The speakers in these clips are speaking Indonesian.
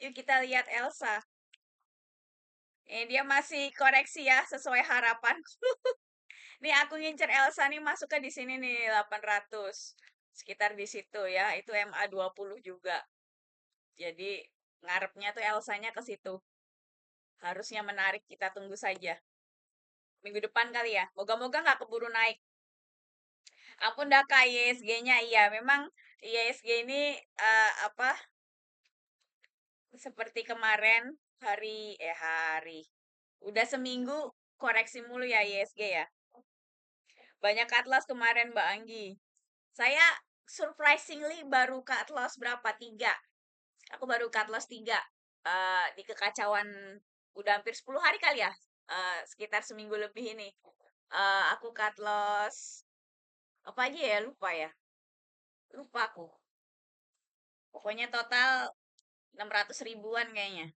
Yuk kita lihat Elsa. Dia masih koreksi ya sesuai harapan. Nih aku ngincer Elsa nih masuk ke di sini nih 800. Sekitar di situ ya. Itu MA20 juga. Jadi ngarepnya tuh Elsanya ke situ. Harusnya menarik, kita tunggu saja. Minggu depan kali ya. Moga-moga nggak keburu naik. Ampun dah Kak, ISG-nya iya. Memang ISG ini apa seperti kemarin hari udah seminggu koreksi mulu ya ISG ya. Banyak cut loss kemarin Mbak Anggi. Saya surprisingly baru cut loss berapa? 3. Aku baru cut loss 3. Di kekacauan udah hampir 10 hari kali ya. Sekitar seminggu lebih ini. Aku cut loss apa aja ya, lupa ya. Lupa aku. Pokoknya total 600 ribuan kayaknya.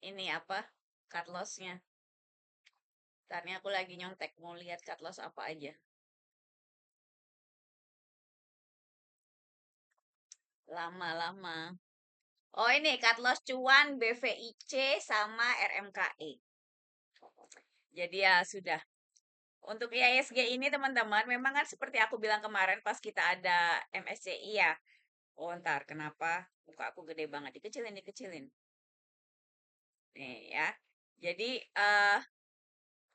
Ini apa? Cut loss-nya. Karena aku lagi nyontek mau lihat cut loss apa aja. Lama-lama. Oh ini cut loss cuan BVIC sama RMKE. Jadi ya sudah. Untuk IISG ini teman-teman, memang kan seperti aku bilang kemarin pas kita ada MSCI ya. Oh ntar kenapa muka aku gede banget, dikecilin. Nih ya. Jadi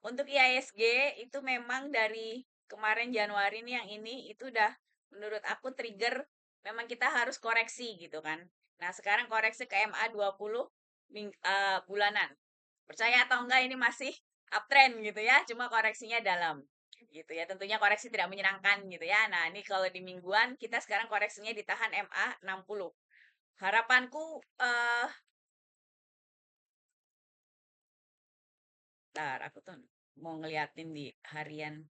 untuk IISG itu memang dari kemarin Januari nih yang ini itu udah menurut aku trigger memang kita harus koreksi gitu kan. Nah, sekarang koreksi ke MA20 bulanan. Percaya atau enggak ini masih uptrend gitu ya, cuma koreksinya dalam gitu ya. Tentunya koreksi tidak menyenangkan gitu ya. Nah, ini kalau di mingguan kita sekarang koreksinya ditahan MA60. Harapanku ntar aku tuh mau ngeliatin di harian.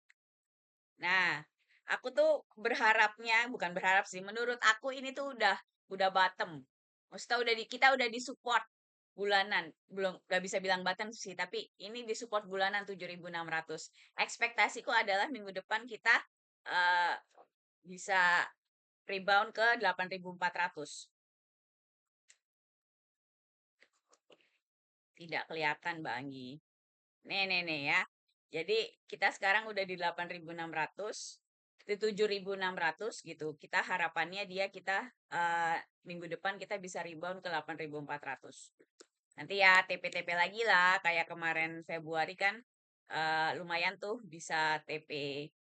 Nah, aku tuh berharapnya, bukan berharap sih, menurut aku ini tuh udah bottom. Maksudnya kita udah di support bulanan. Belum gak bisa bilang bottom sih, tapi ini di support bulanan 7.600. Ekspektasiku adalah minggu depan kita eh, bisa rebound ke 8.400. Tidak kelihatan, Mbak Anggi. Nih ya. Jadi kita sekarang udah di 8.600, di 7.600 gitu. Kita harapannya kita minggu depan kita bisa rebound ke 8.400. Nanti ya TP-TP lagi lah kayak kemarin Februari kan lumayan tuh bisa TP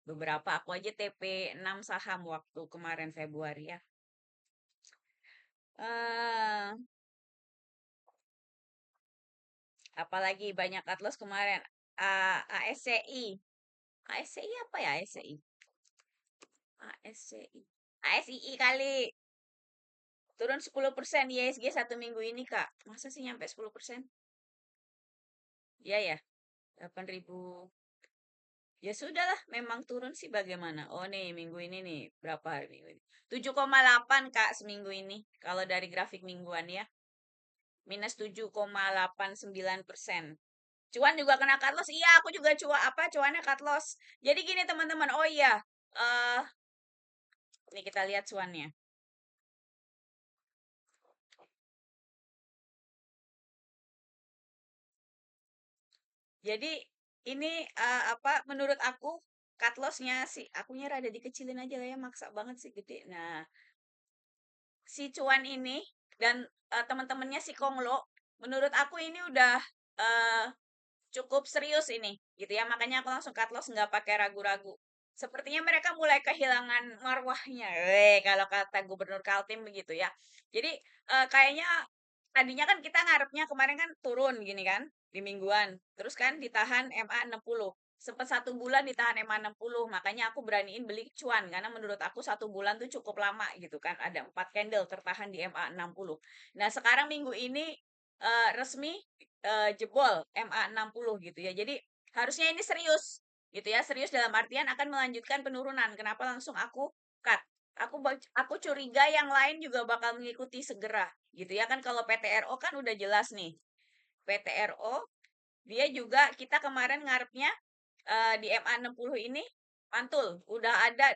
beberapa. Aku aja TP 6 saham waktu kemarin Februari ya. eh Apalagi banyak atlas kemarin. ASCI. ASCI apa ya ASCI? ASCI. ASII kali. Turun 10% ISG 1 minggu ini, Kak. Masa sih nyampe 10%? Iya ya, 8.000. Ya sudahlah, memang turun sih bagaimana. Oh nih, minggu ini nih. Berapa hari minggu ini? 7,8 Kak seminggu ini. Kalau dari grafik mingguan ya. Minus 7,89%. Cuan juga kena cut loss. Iya, aku juga cuannya cut loss. Jadi gini teman-teman. Oh iya, eh ini kita lihat cuannya. Jadi ini apa menurut aku cut loss-nya sih akunya rada dikecilin aja lah ya, maksa banget sih gede. Nah, si cuan ini dan teman-temannya si Konglo menurut aku ini udah eh, cukup serius ini gitu ya. Makanya aku langsung cut loss nggak pakai ragu-ragu. Sepertinya mereka mulai kehilangan marwahnya. Kalau kata Gubernur Kaltim begitu ya. Jadi kayaknya tadinya kan kita ngarepnya kemarin kan turun gini kan di mingguan. Terus kan ditahan MA60. Sempat 1 bulan ditahan MA60. Makanya aku beraniin beli cuan. Karena menurut aku 1 bulan tuh cukup lama gitu kan. Ada 4 candle tertahan di MA60. Nah sekarang minggu ini resmi jebol MA60 gitu ya. Jadi harusnya ini serius gitu ya. Serius dalam artian akan melanjutkan penurunan. Kenapa langsung aku cut? Aku curiga yang lain juga bakal mengikuti segera gitu ya kan. Kalau PTRO kan udah jelas nih. PTRO dia juga kita kemarin ngarepnya di MA60 ini mantul. Udah ada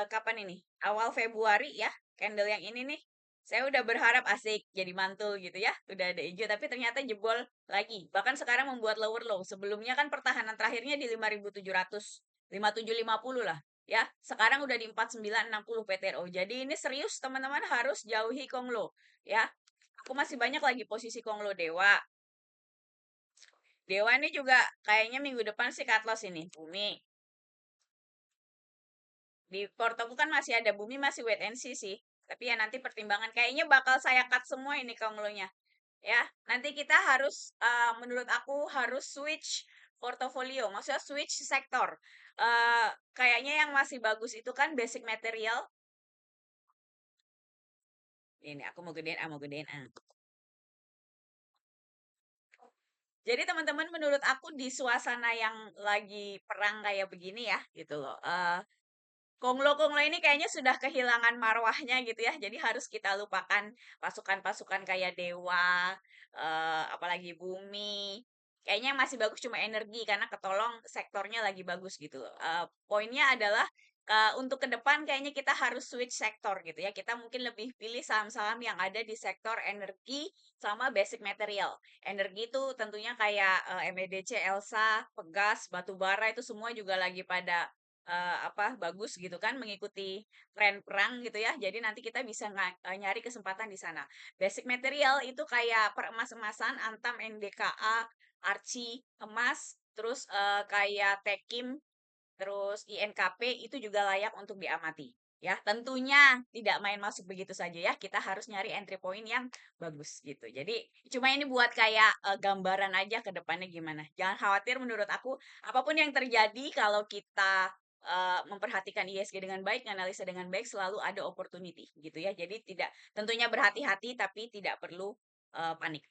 kapan ini? Awal Februari ya. Candle yang ini nih Saya udah berharap asik jadi mantul gitu ya, udah ada hijau tapi ternyata jebol lagi. Bahkan sekarang membuat lower low. Sebelumnya kan pertahanan terakhirnya di 5.700, 5.750 lah. Ya, sekarang udah di 4.960 PTRO. Jadi ini serius teman-teman harus jauhi Konglo ya. Aku masih banyak lagi posisi Konglo Dewa. Dewa ini juga kayaknya minggu depan sih cut loss ini, Bumi. Di Portoku kan masih ada Bumi, masih wait and see sih. Tapi ya nanti pertimbangan kayaknya bakal saya cut semua ini Konglonya. Ya, nanti kita harus menurut aku harus switch portofolio, maksudnya switch sektor. Kayaknya yang masih bagus itu kan basic material. Ini aku mau gedein, mau gedein. Jadi teman-teman menurut aku di suasana yang lagi perang kayak begini ya, gitu loh. Konglo-konglo ini kayaknya sudah kehilangan marwahnya gitu ya. Jadi harus kita lupakan pasukan-pasukan kayak Dewa, apalagi Bumi. Kayaknya yang masih bagus cuma energi karena ketolong sektornya lagi bagus gitu loh. Poinnya adalah untuk ke depan kayaknya kita harus switch sektor gitu ya. Kita mungkin lebih pilih saham-saham yang ada di sektor energi sama basic material. Energi itu tentunya kayak MEDC, Elsa, Pegas, Batubara itu semua juga lagi pada apa bagus gitu kan mengikuti tren perang gitu ya. Jadi nanti kita bisa nyari kesempatan di sana. Basic material itu kayak peremas-emasan, Antam, NDKA, Archie, emas, terus kayak Tekim, terus INKP itu juga layak untuk diamati. Ya, tentunya tidak main masuk begitu saja ya. Kita harus nyari entry point yang bagus gitu. Jadi, cuma ini buat kayak gambaran aja ke depannya gimana. Jangan khawatir menurut aku, apapun yang terjadi kalau kita memperhatikan ISG dengan baik, analisa dengan baik, selalu ada opportunity gitu ya. Jadi tidak tentunya berhati-hati tapi tidak perlu panik.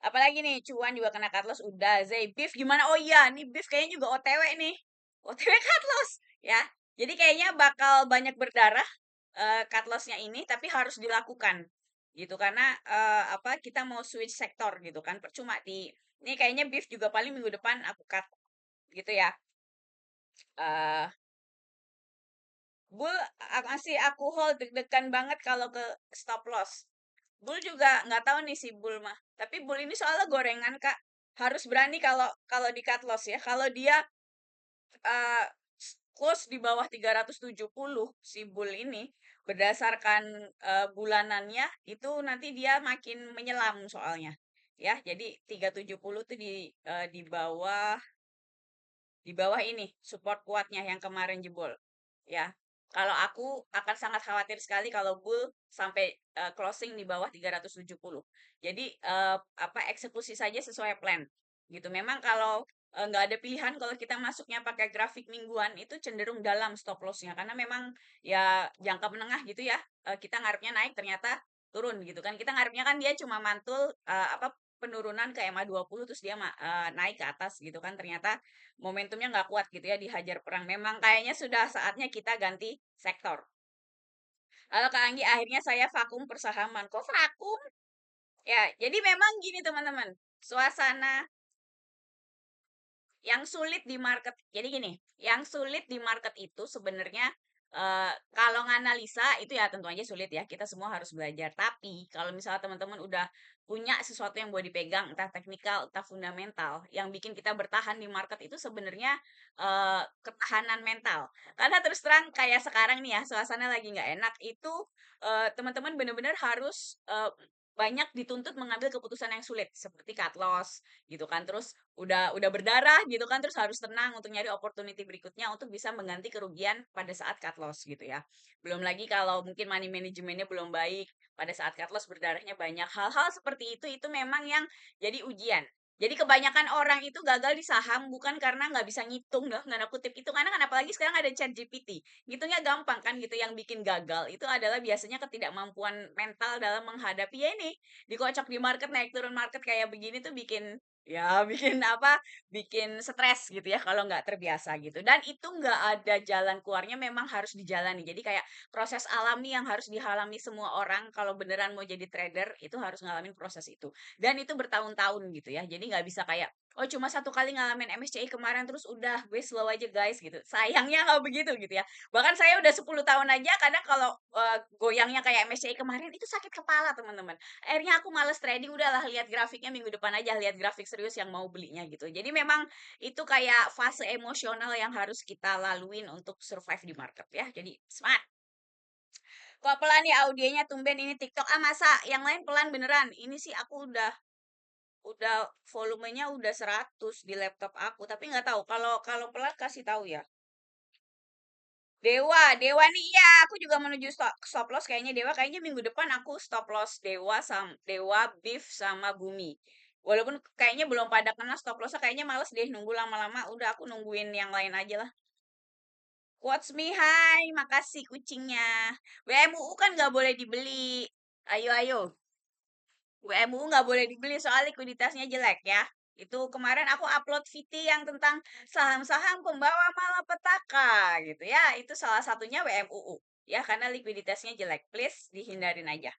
Apalagi nih, cuan juga kena cut loss udah. Zay, beef gimana? Oh iya, nih beef kayaknya juga OTW nih. OTW cut loss ya. Jadi kayaknya bakal banyak berdarah cut loss-nya ini tapi harus dilakukan gitu karena apa kita mau switch sektor gitu kan. Percuma di ini kayaknya beef juga paling minggu depan aku cut gitu ya. eh Bull masih aku hold deg-degan banget kalau ke stop loss. Bull juga nggak tahu nih si Bull mah. Tapi Bull ini soalnya gorengan Kak. Harus berani kalau kalau di cut loss ya. Kalau dia uh, close di bawah 370 si Bull ini berdasarkan bulanannya itu nanti dia makin menyelam soalnya. Ya, jadi 370 tuh di bawah ini support kuatnya yang kemarin jebol. Ya. Kalau aku akan sangat khawatir sekali kalau bull sampai closing di bawah 370. Jadi apa eksekusi saja sesuai plan. Gitu. Memang kalau nggak ada pilihan kalau kita masuknya pakai grafik mingguan itu cenderung dalam stop lossnya karena memang ya jangka menengah gitu ya. Kita ngarepnya naik ternyata turun gitu kan. Kita ngarepnya kan dia cuma mantul apa penurunan ke MA20 terus dia naik ke atas gitu kan ternyata momentumnya nggak kuat gitu ya dihajar perang. Memang kayaknya sudah saatnya kita ganti sektor. Kalau Kak Anggi akhirnya saya vakum persahaman. Kok vakum? Ya, jadi memang gini teman-teman. Suasana yang sulit di market. Jadi gini, yang sulit di market itu sebenarnya kalau nganalisa itu ya tentu aja sulit ya. Kita semua harus belajar. Tapi kalau misalnya teman-teman udah punya sesuatu yang boleh dipegang, entah teknikal, entah fundamental, yang bikin kita bertahan di market itu sebenarnya ketahanan mental. Karena terus terang kayak sekarang nih ya, suasana lagi nggak enak, itu teman-teman benar-benar harus banyak dituntut mengambil keputusan yang sulit seperti cut loss gitu kan terus udah berdarah gitu kan terus harus tenang untuk nyari opportunity berikutnya untuk bisa mengganti kerugian pada saat cut loss gitu ya. Belum lagi kalau mungkin money manajemennya belum baik pada saat cut loss berdarahnya banyak. Hal-hal seperti itu memang yang jadi ujian. Jadi kebanyakan orang itu gagal di saham bukan karena nggak bisa ngitung dah, nggak kutip itu karena kan apalagi sekarang ada chat GPT. Ngitungnya gampang kan gitu yang bikin gagal itu adalah biasanya ketidakmampuan mental dalam menghadapi ya ini dikocok di market naik turun market kayak begini tuh bikin ya bikin apa, bikin stres gitu ya kalau nggak terbiasa gitu. Dan itu nggak ada jalan keluarnya memang harus dijalani. Jadi kayak proses alami yang harus dialami semua orang kalau beneran mau jadi trader itu harus ngalamin proses itu. Dan itu bertahun-tahun gitu ya. Jadi nggak bisa kayak Oh, cuma satu kali ngalamin MSCI kemarin terus udah gue slow aja guys gitu. Sayangnya nggak begitu gitu ya. Bahkan saya udah 10 tahun aja kadang kalau goyangnya kayak MSCI kemarin itu sakit kepala teman-teman. Akhirnya aku males trading udahlah lihat grafiknya minggu depan aja lihat grafik serius yang mau belinya gitu. Jadi memang itu kayak fase emosional yang harus kita laluin untuk survive di market ya. Jadi smart. Kok pelan ya audionya tumben ini TikTok masa yang lain pelan beneran. Ini sih aku udah volumenya udah 100 di laptop aku, tapi nggak tahu kalau kalau pelan kasih tahu ya. Dewa, Dewa nih iya, aku juga menuju stop loss kayaknya Dewa kayaknya minggu depan aku stop loss Dewa sama Dewa, Beef sama Bumi. Walaupun kayaknya belum pada kena stop loss kayaknya males deh nunggu lama-lama, udah aku nungguin yang lain aja lah. What's me, hai, makasih kucingnya. WMUU kan nggak boleh dibeli. Ayo, ayo. WMU nggak boleh dibeli soal likuiditasnya jelek ya. Itu kemarin aku upload VT yang tentang saham-saham pembawa malapetaka gitu ya. Itu salah satunya WMUU ya karena likuiditasnya jelek. Please dihindarin aja.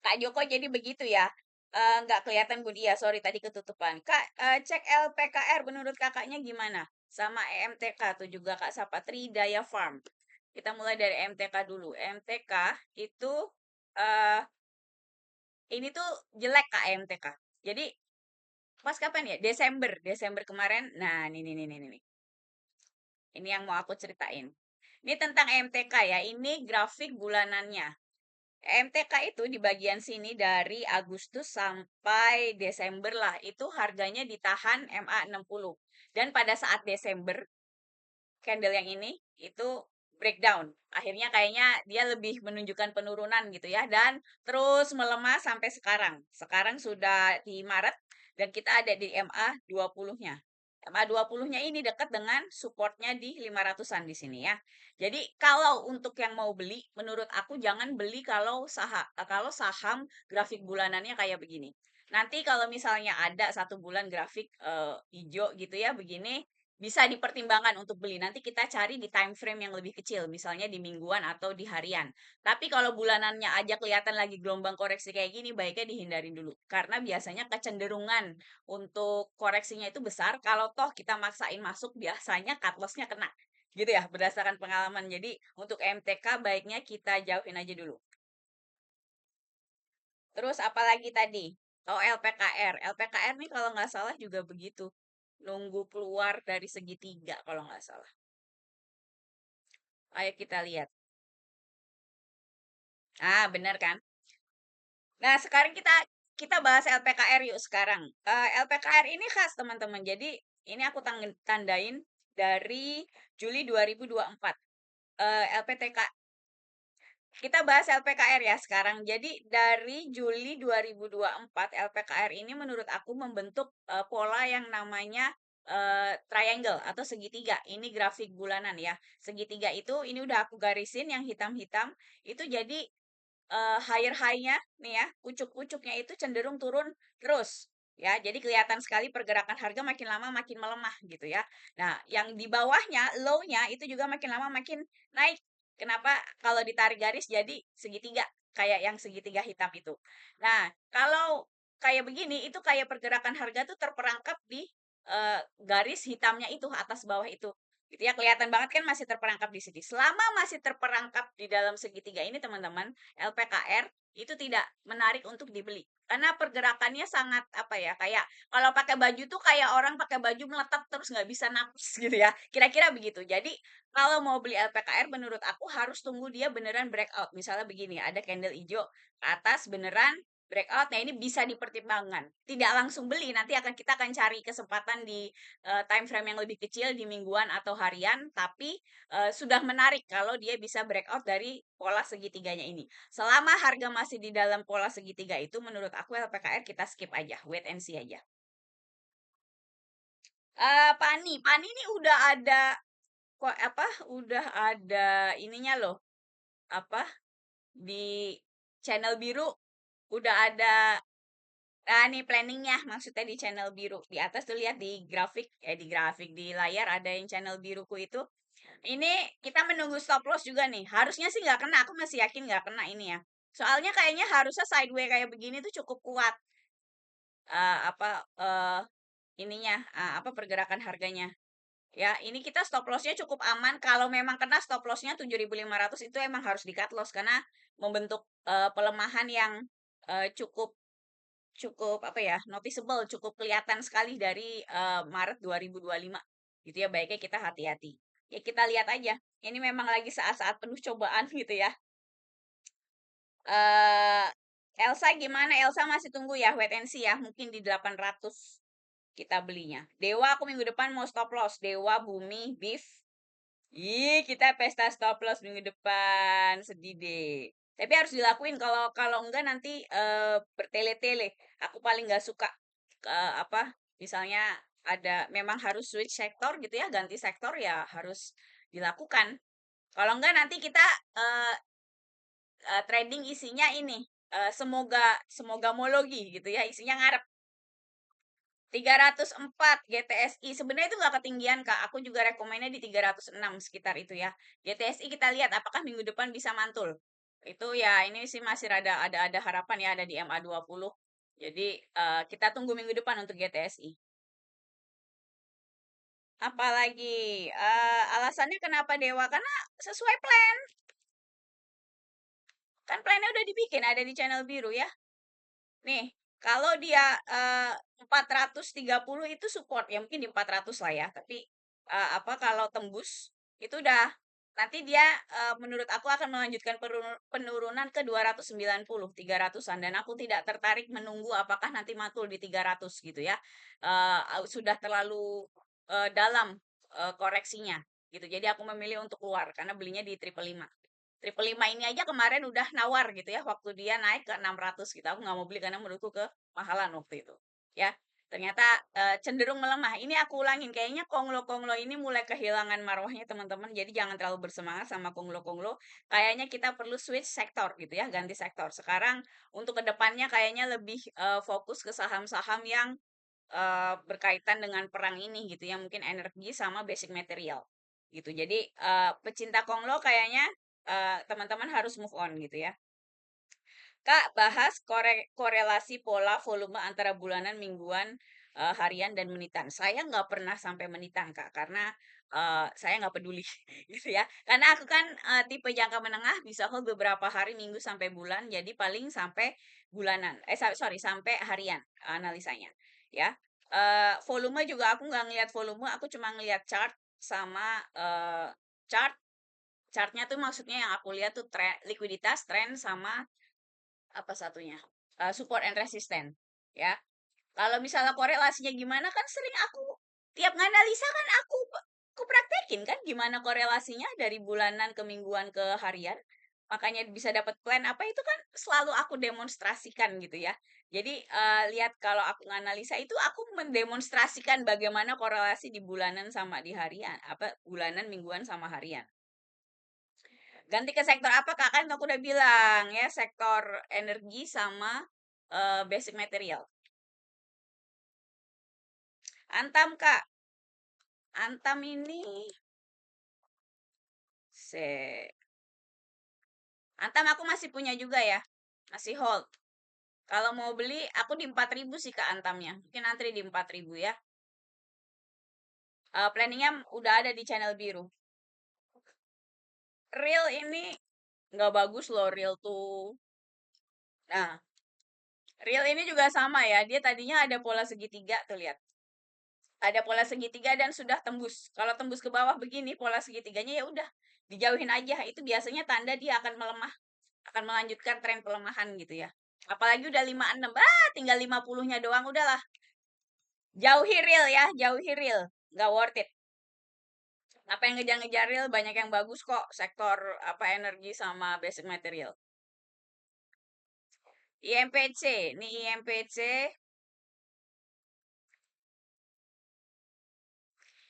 Kak Joko jadi begitu ya. Nggak kelihatan Budi ya, sorry tadi ketutupan. Kak, cek LPKR menurut kakaknya gimana? Sama EMTK tuh juga Kak Sapatri Daya Farm. Kita mulai dari MTK dulu. MTK itu eh ini tuh jelek Kak MTK. Jadi pas kapan ya? Desember, Desember kemarin. Nah, nih. Ini yang mau aku ceritain. Ini tentang MTK ya. Ini grafik bulanannya. MTK itu di bagian sini dari Agustus sampai Desember lah. Itu harganya ditahan MA60. Dan pada saat Desember candle yang ini itu breakdown. Akhirnya kayaknya dia lebih menunjukkan penurunan gitu ya dan terus melemah sampai sekarang. Sekarang sudah di Maret dan kita ada di MA 20-nya. MA 20-nya ini dekat dengan supportnya di 500-an di sini ya. Jadi kalau untuk yang mau beli, menurut aku jangan beli kalau saham grafik bulanannya kayak begini. Nanti kalau misalnya ada satu bulan grafik hijau gitu ya begini, bisa dipertimbangkan untuk beli. Nanti kita cari di time frame yang lebih kecil, misalnya di mingguan atau di harian. Tapi kalau bulanannya aja kelihatan lagi gelombang koreksi kayak gini, baiknya dihindarin dulu. Karena biasanya kecenderungan untuk koreksinya itu besar. Kalau toh kita maksain masuk, biasanya cut loss-nya kena. Gitu ya, berdasarkan pengalaman. Jadi untuk MTK baiknya kita jauhin aja dulu. Terus apalagi tadi? Oh LPKR. LPKR nih kalau nggak salah juga begitu. Nunggu keluar dari segitiga kalau nggak salah. Ayo kita lihat. Ah, benar kan? Nah, sekarang kita kita bahas LPKR yuk sekarang. LPKR ini khas teman-teman. Jadi ini aku tandain dari Juli 2024. LPTK kita bahas LPKR ya sekarang. Jadi dari Juli 2024 LPKR ini menurut aku membentuk pola yang namanya triangle atau segitiga. Ini grafik bulanan ya. Segitiga itu ini udah aku garisin yang hitam-hitam itu jadi higher high-nya nih ya, pucuk-pucuknya itu cenderung turun terus. Ya, jadi kelihatan sekali pergerakan harga makin lama makin melemah gitu ya. Nah, yang di bawahnya, low-nya itu juga makin lama makin naik. Kenapa? Kalau ditarik garis jadi segitiga, kayak yang segitiga hitam itu. Nah, kalau kayak begini, itu kayak pergerakan harga tuh terperangkap di garis hitamnya itu, atas bawah itu. Gitu ya, kelihatan banget kan masih terperangkap di sini. Selama masih terperangkap di dalam segitiga ini, teman-teman, LPKR itu tidak menarik untuk dibeli. Karena pergerakannya sangat apa ya, kayak kalau pakai baju tuh kayak orang pakai baju meletak terus nggak bisa napas gitu ya. Kira-kira begitu. Jadi kalau mau beli LPKR menurut aku harus tunggu dia beneran breakout. Misalnya begini, ada candle hijau ke atas beneran breakout. Nah, ini bisa dipertimbangkan. Tidak langsung beli, nanti kita akan cari kesempatan di time frame yang lebih kecil di mingguan atau harian, tapi sudah menarik kalau dia bisa breakout dari pola segitiganya ini. Selama harga masih di dalam pola segitiga itu, menurut aku LPKR kita skip aja, wait and see aja. Pani ini udah ada kok apa? Udah ada ininya loh, apa? Di channel biru udah ada. Nah, nih planningnya maksudnya di channel biru. Di atas tuh lihat di grafik, di layar ada yang channel biruku itu. Ini kita menunggu stop loss juga nih. Harusnya sih nggak kena, aku masih yakin nggak kena ini ya. Soalnya kayaknya harusnya sideways kayak begini tuh cukup kuat. Apa, ininya, apa, pergerakan harganya. Ya, ini kita stop loss-nya cukup aman. Kalau memang kena stop loss-nya 7.500 itu emang harus di-cut loss karena membentuk pelemahan yang cukup cukup apa ya, noticeable, cukup kelihatan sekali dari Maret 2025. Gitu ya, baiknya kita hati-hati. Ya kita lihat aja. Ini memang lagi saat-saat penuh cobaan gitu ya. eh Elsa gimana? Elsa masih tunggu ya, wait and see ya. Mungkin di 800 kita belinya. Dewa aku minggu depan mau stop loss. Dewa, Bumi, Beef. Ih, kita pesta stop loss minggu depan. Sedih deh. Tapi harus dilakuin kalau kalau enggak nanti bertele-tele. Aku paling nggak suka apa? Misalnya ada memang harus switch sektor gitu ya, ganti sektor ya harus dilakukan. Kalau enggak nanti kita eh, trading isinya ini semoga semoga mologi gitu ya, isinya ngarep. 304 GTSI sebenarnya itu nggak ketinggian Kak. Aku juga rekomennya di 306 sekitar itu ya. GTSI kita lihat apakah minggu depan bisa mantul. Itu ya ini sih masih ada harapan ya ada di MA20. Jadi kita tunggu minggu depan untuk GTSI. Apalagi alasannya kenapa Dewa? Karena sesuai plan. Kan plannya udah dibikin ada di channel biru ya. Nih, kalau dia 430 itu support, ya mungkin di 400 lah ya. Tapi apa kalau tembus itu udah nanti dia menurut aku akan melanjutkan penurunan ke 290, 300-an dan aku tidak tertarik menunggu apakah nanti mantul di 300 gitu ya. Sudah terlalu dalam koreksinya gitu. Jadi aku memilih untuk keluar karena belinya di triple lima. Triple lima ini aja kemarin udah nawar gitu ya waktu dia naik ke 600 gitu. Aku nggak mau beli karena menurutku kemahalan waktu itu. Ya, ternyata cenderung melemah. Ini aku ulangin kayaknya konglo-konglo ini mulai kehilangan marwahnya teman-teman. Jadi jangan terlalu bersemangat sama konglo-konglo. Kayaknya kita perlu switch sektor gitu ya, ganti sektor. Sekarang untuk kedepannya kayaknya lebih fokus ke saham-saham yang berkaitan dengan perang ini gitu ya, mungkin energi sama basic material gitu. Jadi pecinta konglo kayaknya teman-teman harus move on gitu ya. Kak, bahas korelasi pola volume antara bulanan, mingguan, harian, dan menitan. Saya nggak pernah sampai menitan, Kak, karena saya nggak peduli gitu ya. Karena aku kan tipe jangka menengah bisa hold beberapa hari, minggu sampai bulan, jadi paling sampai bulanan. Sorry, sampai harian analisanya. Ya, volume juga aku nggak ngelihat volume, aku cuma ngelihat chart sama chart. Chartnya tuh maksudnya yang aku lihat tuh tren, likuiditas, tren sama apa satunya support and resistance ya. Kalau misalnya korelasinya gimana kan sering aku tiap nganalisa kan aku praktekin kan gimana korelasinya dari bulanan ke mingguan ke harian, makanya bisa dapat plan apa itu kan selalu aku demonstrasikan gitu ya. Jadi lihat kalau aku nganalisa itu aku mendemonstrasikan bagaimana korelasi di bulanan sama di harian apa bulanan mingguan sama harian. Ganti ke sektor apa Kak? Kan aku udah bilang ya, sektor energi sama basic material. Antam Kak. Antam ini se Antam aku masih punya juga ya. Masih hold. Kalau mau beli aku di 4.000 sih Kak Antamnya. Mungkin antri di 4.000 ya. Planningnya udah ada di channel biru. Real ini nggak bagus loh real tuh. Nah, real ini juga sama ya. Dia tadinya ada pola segitiga tuh lihat. Ada pola segitiga dan sudah tembus. Kalau tembus ke bawah begini pola segitiganya ya udah dijauhin aja. Itu biasanya tanda dia akan melemah, akan melanjutkan tren pelemahan gitu ya. Apalagi udah 56, tinggal 50-nya doang udahlah. Jauhi real ya, jauhi real. Nggak worth it. Apa yang ngejar-ngejar real banyak yang bagus kok sektor apa energi sama basic material. IMPC, nih IMPC.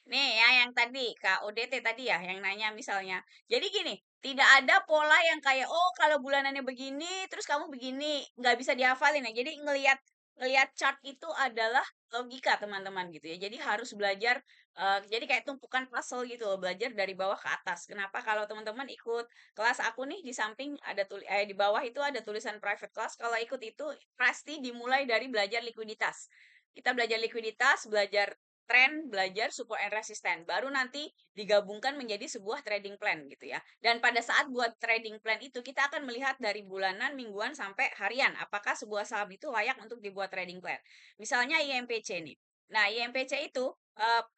Nih ya yang tadi Kak ODT tadi ya yang nanya misalnya. Jadi gini, tidak ada pola yang kayak oh kalau bulanannya begini terus kamu begini, nggak bisa dihafalin ya. Jadi ngelihat ngelihat chart itu adalah logika teman-teman gitu ya. Jadi harus belajar jadi kayak tumpukan puzzle gitu loh, belajar dari bawah ke atas. Kenapa kalau teman-teman ikut kelas aku nih di samping ada di bawah itu ada tulisan private class. Kalau ikut itu pasti dimulai dari belajar likuiditas. Kita belajar likuiditas, belajar tren, belajar support and resistance. Baru nanti digabungkan menjadi sebuah trading plan gitu ya. Dan pada saat buat trading plan itu kita akan melihat dari bulanan, mingguan sampai harian. Apakah sebuah saham itu layak untuk dibuat trading plan. Misalnya IMPC nih. Nah, IMPC itu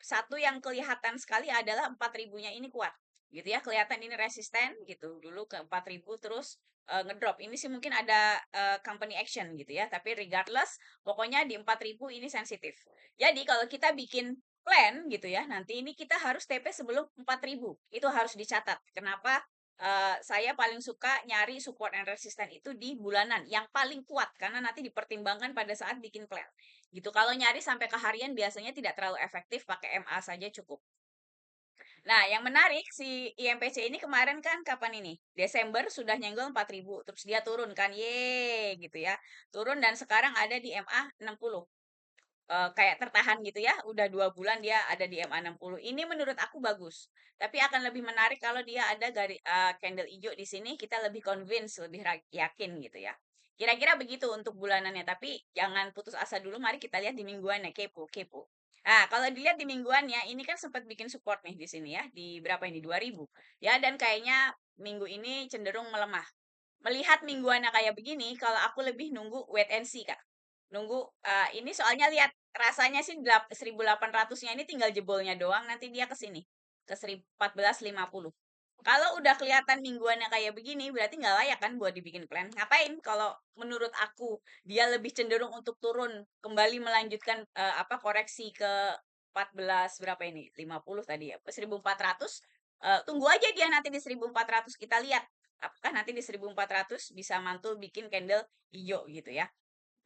satu yang kelihatan sekali adalah 4.000-nya ini kuat gitu ya. Kelihatan ini resisten gitu. Dulu ke 4.000 terus ngedrop. Ini sih mungkin ada company action gitu ya. Tapi regardless, pokoknya di 4.000 ini sensitif. Jadi kalau kita bikin plan gitu ya, nanti ini kita harus TP sebelum 4.000. Itu harus dicatat. Kenapa? Saya paling suka nyari support and resistance itu di bulanan yang paling kuat karena nanti dipertimbangkan pada saat bikin plan. Gitu. Kalau nyari sampai ke harian biasanya tidak terlalu efektif, pakai MA saja cukup. Nah, yang menarik si IMPC ini kemarin kan kapan ini? Desember sudah nyenggol 4.000, terus dia turun kan, ye gitu ya. Turun dan sekarang ada di MA 60. Kayak tertahan gitu ya, udah 2 bulan dia ada di MA 60. Ini menurut aku bagus. Tapi akan lebih menarik kalau dia ada candle hijau di sini, kita lebih convince, lebih yakin gitu ya. Kira-kira begitu untuk bulanannya, tapi jangan putus asa dulu. Mari kita lihat di mingguannya, kepo, kepo. Nah, kalau dilihat di mingguannya, ini kan sempat bikin support nih di sini ya, di berapa ini? 2.000. Ya, dan kayaknya minggu ini cenderung melemah. Melihat mingguannya kayak begini, kalau aku lebih nunggu wait and see, Kak. Nunggu ini soalnya lihat rasanya sih 1.800-nya ini tinggal jebolnya doang, nanti dia ke sini, ke 1450. Kalau udah kelihatan mingguannya kayak begini, berarti nggak layak kan buat dibikin plan. Ngapain? Kalau menurut aku, dia lebih cenderung untuk turun, kembali melanjutkan apa koreksi ke 14 berapa ini? 50 tadi ya, 1.400. Tunggu aja dia nanti di 1.400, kita lihat apakah nanti di 1.400 bisa mantul bikin candle hijau gitu ya.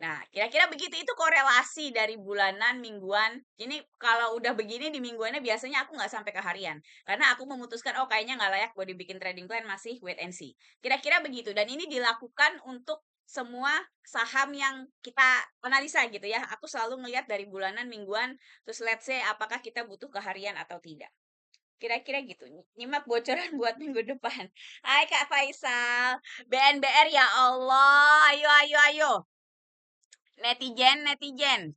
Nah, kira-kira begitu, itu korelasi dari bulanan, mingguan. Ini kalau udah begini di mingguannya biasanya aku nggak sampai ke harian. Karena aku memutuskan, oh kayaknya nggak layak buat dibikin trading plan, masih wait and see. Kira-kira begitu. Dan ini dilakukan untuk semua saham yang kita analisa gitu ya. Aku selalu ngelihat dari bulanan, mingguan, terus let's say apakah kita butuh ke harian atau tidak. Kira-kira gitu. Nyimak bocoran buat minggu depan. Hai Kak Faisal. BNBR ya Allah. Ayo, ayo, ayo. Netizen, netizen.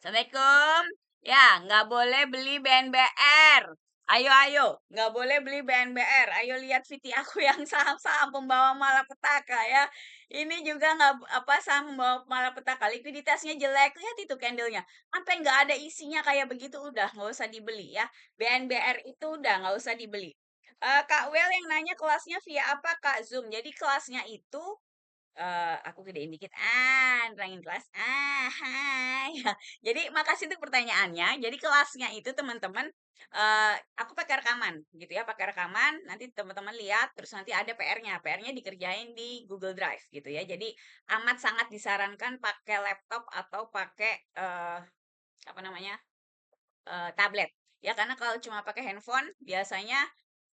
Assalamualaikum. Ya, nggak boleh beli BNBR. Ayo, ayo. Nggak boleh beli BNBR. Ayo lihat VT aku yang saham-saham pembawa malapetaka ya. Ini juga nggak apa saham pembawa malapetaka. Likuiditasnya jelek. Lihat itu candlenya. Sampai nggak ada isinya kayak begitu udah nggak usah dibeli ya. BNBR itu udah nggak usah dibeli. Kak Wel yang nanya kelasnya via apa Kak Zoom. Jadi kelasnya itu aku gedein dikit, nerangin kelas, hai. Jadi makasih untuk pertanyaannya. Jadi kelasnya itu teman-teman, aku pakai rekaman gitu ya, pakai rekaman, nanti teman-teman lihat, terus nanti ada PR-nya. PR-nya dikerjain di Google Drive gitu ya. Jadi amat sangat disarankan pakai laptop atau pakai apa namanya? Tablet. Ya karena kalau cuma pakai handphone biasanya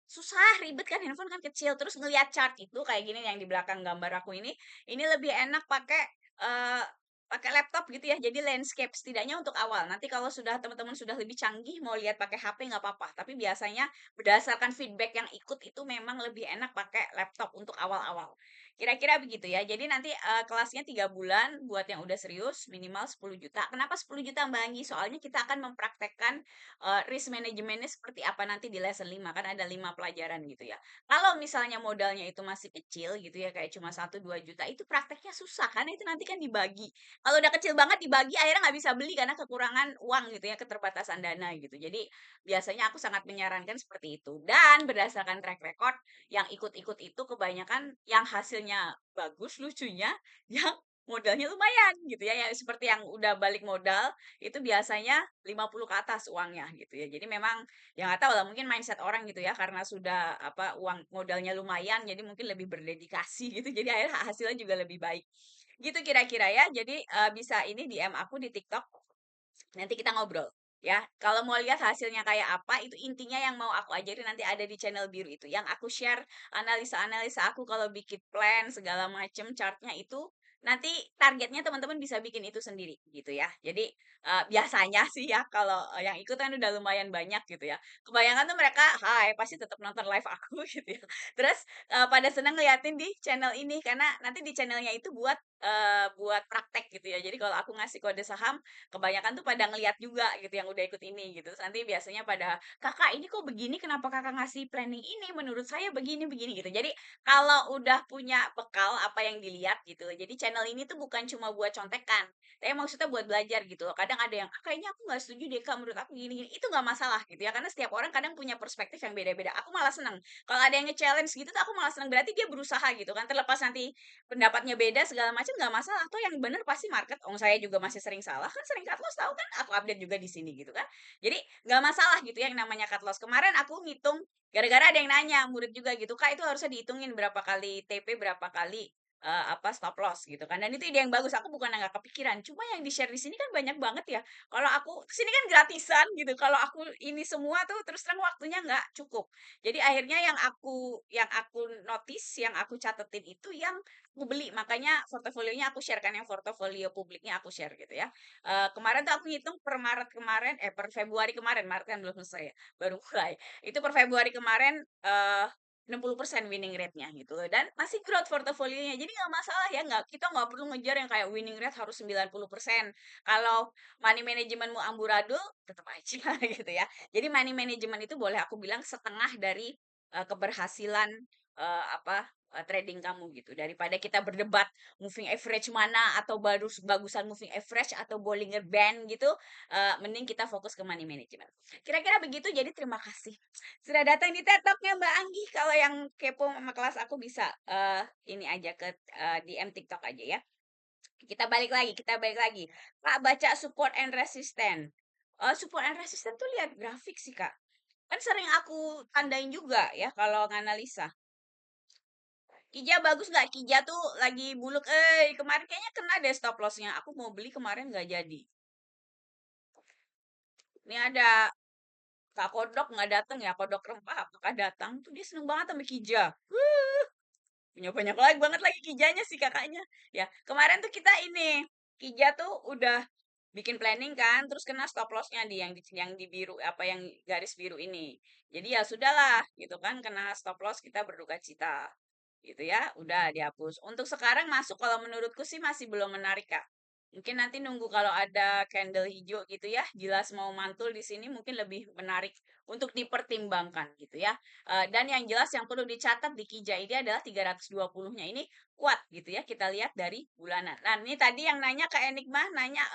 susah, ribet kan, handphone kan kecil, terus ngelihat chart itu kayak gini yang di belakang gambar aku ini lebih enak pakai eee, pakai laptop gitu ya, jadi landscape setidaknya untuk awal. Nanti kalau sudah teman-teman sudah lebih canggih mau lihat pakai HP nggak apa-apa, tapi biasanya berdasarkan feedback yang ikut itu memang lebih enak pakai laptop untuk awal-awal. Kira-kira begitu ya. Jadi nanti, kelasnya 3 bulan buat yang udah serius minimal 10 juta. Kenapa 10 juta Mbak Anggi? Soalnya kita akan mempraktekkan risk manajemennya seperti apa nanti di lesson 5 kan ada 5 pelajaran gitu ya. Kalau misalnya modalnya itu masih kecil gitu ya kayak cuma 1-2 juta itu prakteknya susah karena itu nanti kan dibagi. Kalau udah kecil banget dibagi akhirnya nggak bisa beli karena kekurangan uang gitu ya, keterbatasan dana gitu. Jadi biasanya aku sangat menyarankan seperti itu. Dan berdasarkan track record yang ikut-ikut itu kebanyakan yang hasilnya bagus lucunya yang modalnya lumayan gitu ya, yang seperti yang udah balik modal itu biasanya 50 ke atas uangnya gitu ya. Jadi memang ya nggak tahu lah mungkin mindset orang gitu ya karena sudah apa uang modalnya lumayan jadi mungkin lebih berdedikasi gitu. Jadi akhirnya hasilnya juga lebih baik. Gitu kira-kira ya. Jadi bisa ini DM aku di TikTok nanti kita ngobrol ya. Kalau mau lihat hasilnya kayak apa itu intinya yang mau aku ajarin nanti ada di channel biru itu. Yang aku share analisa-analisa aku kalau bikin plan segala macem chartnya itu nanti targetnya teman-teman bisa bikin itu sendiri gitu ya. Jadi biasanya sih ya kalau yang ikut kan udah lumayan banyak gitu ya. Kebanyakan tuh mereka hai pasti tetap nonton live aku gitu ya. Terus pada seneng ngeliatin di channel ini karena nanti di channelnya itu buat buat praktek gitu ya. Jadi kalau aku ngasih kode saham, kebanyakan tuh pada ngeliat juga gitu yang udah ikut ini gitu. Terus nanti biasanya pada, "Kakak ini kok begini, kenapa Kakak ngasih planning ini? Menurut saya begini begini," gitu. Jadi kalau udah punya bekal apa yang dilihat gitu, jadi channel ini tuh bukan cuma buat contekan, tapi maksudnya buat belajar gitu loh. Kadang ada yang, "Ah, kayaknya aku nggak setuju deh Kak, menurut aku gini gini." Itu nggak masalah gitu ya, karena setiap orang kadang punya perspektif yang beda-beda. Aku malah seneng, kalau ada yang nge-challenge gitu tuh aku malah seneng, berarti dia berusaha gitu kan, terlepas nanti pendapatnya beda segala macam nggak masalah, toh yang bener pasti market, saya juga masih sering salah, kan sering cut loss tahu kan, aku update juga di sini gitu kan. Jadi nggak masalah gitu ya yang namanya cut loss. Kemarin aku ngitung gara-gara ada yang nanya, murid juga gitu, "Kak, itu harusnya dihitungin berapa kali TP, berapa kali, apa, stop loss," gitu kan. Dan itu ide yang bagus, aku bukan nggak kepikiran, cuma yang di-share di sini kan banyak banget ya. Kalau aku sini kan gratisan gitu, kalau aku ini semua tuh terus terang waktunya nggak cukup. Jadi akhirnya yang aku notice, yang aku catetin itu yang aku beli, makanya portofolionya aku share kan, yang portofolio publiknya aku share gitu ya. Kemarin tuh aku ngitung per Maret kemarin, per Februari kemarin, Maret kan belum selesai ya, baru mulai. Itu per Februari kemarin, 60% winning rate-nya gitu loh, dan masih growth portofolionya. Jadi nggak masalah ya, kita nggak perlu ngejar yang kayak winning rate harus 90%. Kalau money management-mu amburadul, tetap aja gitu ya. Jadi money management itu boleh aku bilang setengah dari, keberhasilan, apa, trading kamu gitu. Daripada kita berdebat moving average mana atau bagusan moving average atau Bollinger Band gitu, mending kita fokus ke money management. Kira-kira begitu, jadi terima kasih sudah datang di TED Talk-nya Mbak Anggi. Kalau yang kepo sama kelas aku bisa, ini aja ke, DM TikTok aja ya. Kita balik lagi. Kak, baca support and resistance. Support and resistance tuh lihat grafik sih, Kak. Kan sering aku tandain juga ya kalau nganalisa. Kija bagus nggak? Kija tuh lagi buluk, kemarin kayaknya kena deh stop loss-nya. Aku mau beli kemarin nggak jadi. Ini ada Kak Kodok nggak datang ya? Kodok rempah apakah datang? Tuh dia seneng banget sama Kija. Punya banyak lagi banget lagi Kijanya sih kakaknya. Ya, kemarin tuh kita ini, Kija tuh udah bikin planning kan, terus kena stop loss-nya di yang di biru apa yang garis biru ini. Jadi ya sudahlah gitu kan, kena stop loss kita berduka cita. Gitu ya, udah dihapus. Untuk sekarang masuk kalau menurutku sih masih belum menarik, Kak. Mungkin nanti nunggu kalau ada candle hijau gitu ya, jelas mau mantul di sini mungkin lebih menarik untuk dipertimbangkan gitu ya. Dan yang jelas yang perlu dicatat di Kija ini adalah 320-nya ini kuat gitu ya. Kita lihat dari bulanan. Nah, ini tadi yang nanya ke Enigma, nanya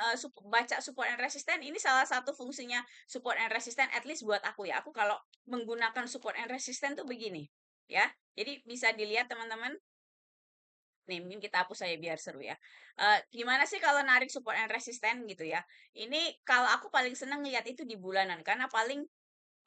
baca support and resistance, ini salah satu fungsinya support and resistance at least buat aku ya. Aku kalau menggunakan support and resistance tuh begini ya. Jadi bisa dilihat teman-teman, nih mungkin kita hapus aja biar seru ya. Gimana sih kalau narik support and resistance gitu ya. Ini kalau aku paling seneng lihat itu di bulanan karena paling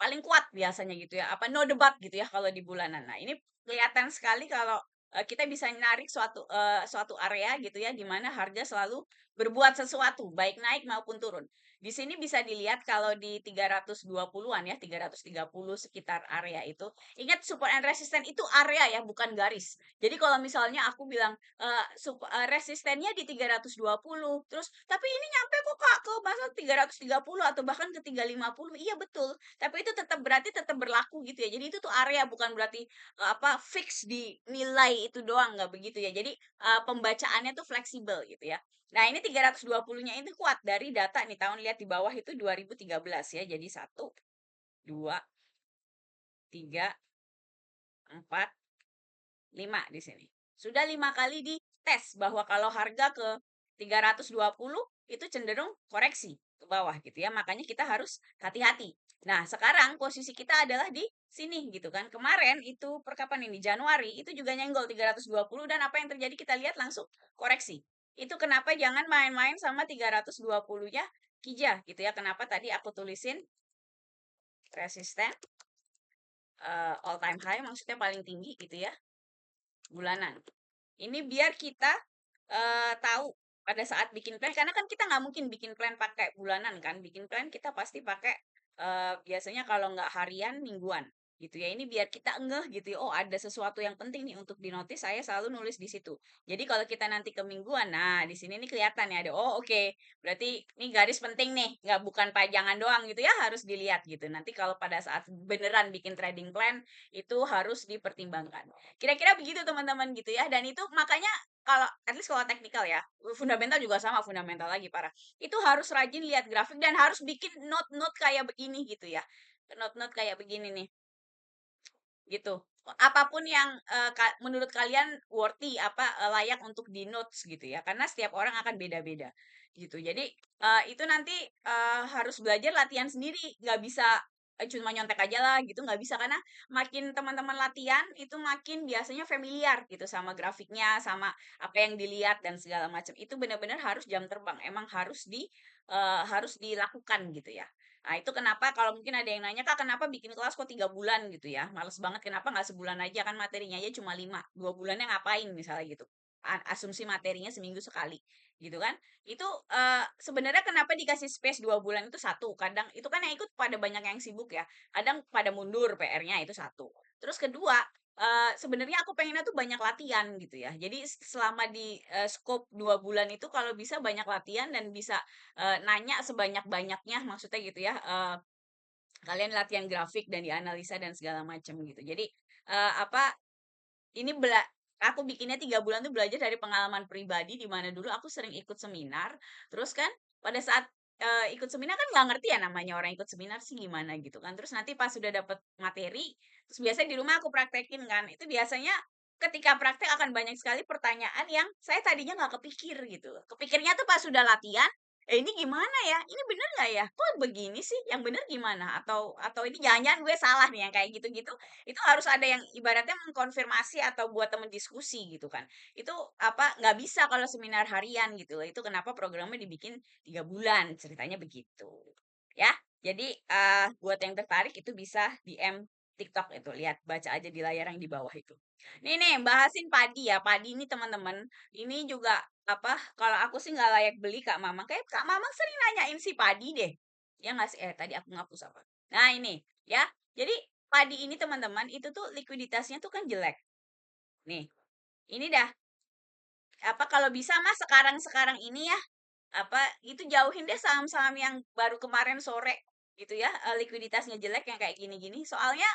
paling kuat biasanya gitu ya, apa, no debat gitu ya kalau di bulanan. Nah, ini kelihatan sekali kalau, kita bisa narik suatu area gitu ya, di mana harga selalu berbuat sesuatu, baik naik maupun turun. Di sini bisa dilihat kalau di 320-an ya, 330 sekitar area itu. Ingat support and resistance itu area ya, bukan garis. Jadi kalau misalnya aku bilang, resistennya di 320, terus, "Tapi ini nyampe kok Kak ke masa 330 atau bahkan ke 350." Iya betul, tapi itu berarti tetap berlaku gitu ya. Jadi itu tuh area bukan berarti, apa, fix di nilai itu doang, nggak begitu ya. Jadi, pembacaannya tuh fleksibel gitu ya. Nah, ini 320-nya itu kuat dari data nih, tahun lihat di bawah itu 2013 ya. Jadi 1, 2, 3, 4, 5 di sini. Sudah 5 kali dites bahwa kalau harga ke 320 itu cenderung koreksi ke bawah gitu ya. Makanya kita harus hati-hati. Nah, sekarang posisi kita adalah di sini gitu kan. Kemarin itu perkapan ini Januari itu juga nyenggol 320 dan apa yang terjadi kita lihat langsung koreksi. Itu kenapa jangan main-main sama 320-nya Kija gitu ya. Kenapa tadi aku tulisin resisten all time high maksudnya paling tinggi gitu ya, bulanan. Ini biar kita tahu pada saat bikin plan, karena kan kita nggak mungkin bikin plan pakai bulanan kan, bikin plan kita pasti pakai biasanya kalau nggak harian, mingguan gitu ya. Ini biar kita ngeh gitu ya, oh ada sesuatu yang penting nih untuk dinotis, saya selalu nulis di situ. Jadi kalau kita nanti ke mingguan, nah di sini nih kelihatan ya ada, oh oke, berarti ini garis penting nih, nggak bukan pajangan doang gitu ya, harus dilihat gitu. Nanti kalau pada saat beneran bikin trading plan, itu harus dipertimbangkan. Kira-kira begitu teman-teman gitu ya, dan itu makanya kalau at least kalau teknikal ya, fundamental juga sama, fundamental lagi parah. Itu harus rajin lihat grafik dan harus bikin note-note kayak begini gitu ya. Note-note kayak begini nih, gitu. Apapun yang menurut kalian worthy apa layak untuk di notes gitu ya. Karena setiap orang akan beda-beda gitu. Jadi itu nanti harus belajar latihan sendiri, nggak bisa cuma nyontek aja lah gitu, nggak bisa karena makin teman-teman latihan itu makin biasanya familiar gitu sama grafiknya, sama apa yang dilihat dan segala macam. Itu benar-benar harus jam terbang, emang harus dilakukan gitu ya. Nah, itu kenapa kalau mungkin ada yang nanya, "Kak, kenapa bikin kelas kok 3 bulan?" gitu ya. Males banget, kenapa nggak sebulan aja, kan materinya aja cuma 5 2 bulannya ngapain misalnya gitu. Asumsi materinya seminggu sekali, gitu kan. Itu, sebenarnya kenapa dikasih space 2 bulan itu satu, kadang itu kan yang ikut pada banyak yang sibuk ya, kadang pada mundur PR-nya itu satu. Terus kedua, sebenarnya aku pengennya tuh banyak latihan gitu ya. Jadi selama di, scope 2 bulan itu kalau bisa banyak latihan dan bisa nanya sebanyak-banyaknya maksudnya gitu ya, kalian latihan grafik dan dianalisa dan segala macam gitu. Jadi, apa, ini aku bikinnya 3 bulan tuh belajar dari pengalaman pribadi di mana dulu aku sering ikut seminar, terus kan pada saat, ikut seminar kan nggak ngerti ya namanya orang ikut seminar sih gimana gitu kan. Terus nanti pas sudah dapet materi, terus biasanya di rumah aku praktekin kan, itu biasanya ketika praktek akan banyak sekali pertanyaan yang saya tadinya nggak kepikir gitu. Kepikirnya tuh pas sudah latihan, ini gimana ya? Ini bener nggak ya? Kok begini sih? Yang bener gimana? Atau ini jangan-jangan gue salah nih?" Yang kayak gitu-gitu itu harus ada yang ibaratnya mengkonfirmasi atau buat temen diskusi gitu kan. Itu apa, nggak bisa kalau seminar harian gitu loh. Itu kenapa programnya dibikin 3 bulan, ceritanya begitu. Ya, jadi buat yang tertarik itu bisa DM TikTok itu, lihat baca aja di layar yang di bawah itu. Nih bahasin padi ya. Padi ini teman-teman, ini juga apa, kalau aku sih nggak layak beli Kak Mamang. Kayak Kak Mamang sering nanyain si padi deh. Ya nggak sih? Tadi aku ngapus apa? Nah ini, ya. Jadi padi ini teman-teman, itu tuh likuiditasnya tuh kan jelek. Nih, ini dah, apa, kalau bisa Mas sekarang-sekarang ini ya, apa, itu jauhin deh saham-saham yang baru kemarin sore gitu ya, likuiditasnya jelek yang kayak gini-gini. Soalnya,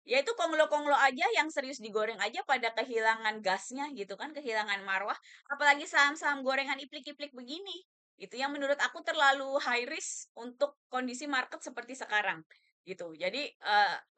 ya itu konglo-konglo aja yang serius digoreng aja pada kehilangan gasnya gitu kan, kehilangan marwah. Apalagi saham-saham gorengan iplik-iplik begini, itu yang menurut aku terlalu high risk untuk kondisi market seperti sekarang, gitu. Jadi,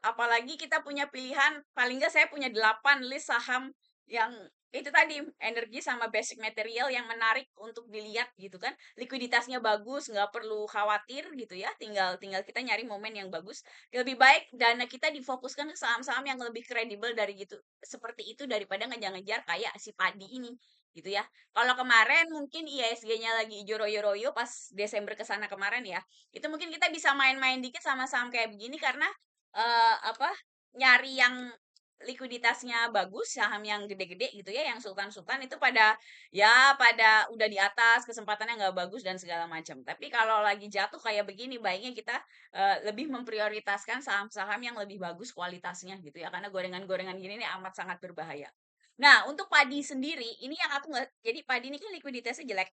apalagi kita punya pilihan, paling nggak saya punya 8 list saham yang itu tadi, energi sama basic material yang menarik untuk dilihat gitu kan. Likuiditasnya bagus, nggak perlu khawatir gitu ya, tinggal tinggal kita nyari momen yang bagus. Lebih baik dana kita difokuskan ke saham-saham yang lebih kredibel dari gitu seperti itu daripada ngejar-ngejar kayak si padi ini, gitu ya. Kalau kemarin mungkin IHSG-nya lagi ijo royo-royo pas Desember ke sana kemarin ya, itu mungkin kita bisa main-main dikit sama saham kayak begini karena, apa, nyari yang likuiditasnya bagus, saham yang gede-gede gitu ya, yang sultan-sultan itu pada udah di atas, kesempatannya nggak bagus dan segala macam. Tapi kalau lagi jatuh kayak begini, baiknya kita, lebih memprioritaskan saham-saham yang lebih bagus kualitasnya gitu ya, karena gorengan-gorengan gini nih amat sangat berbahaya. Nah, untuk padi sendiri, ini yang aku nggak jadi padi ini kan likuiditasnya jelek.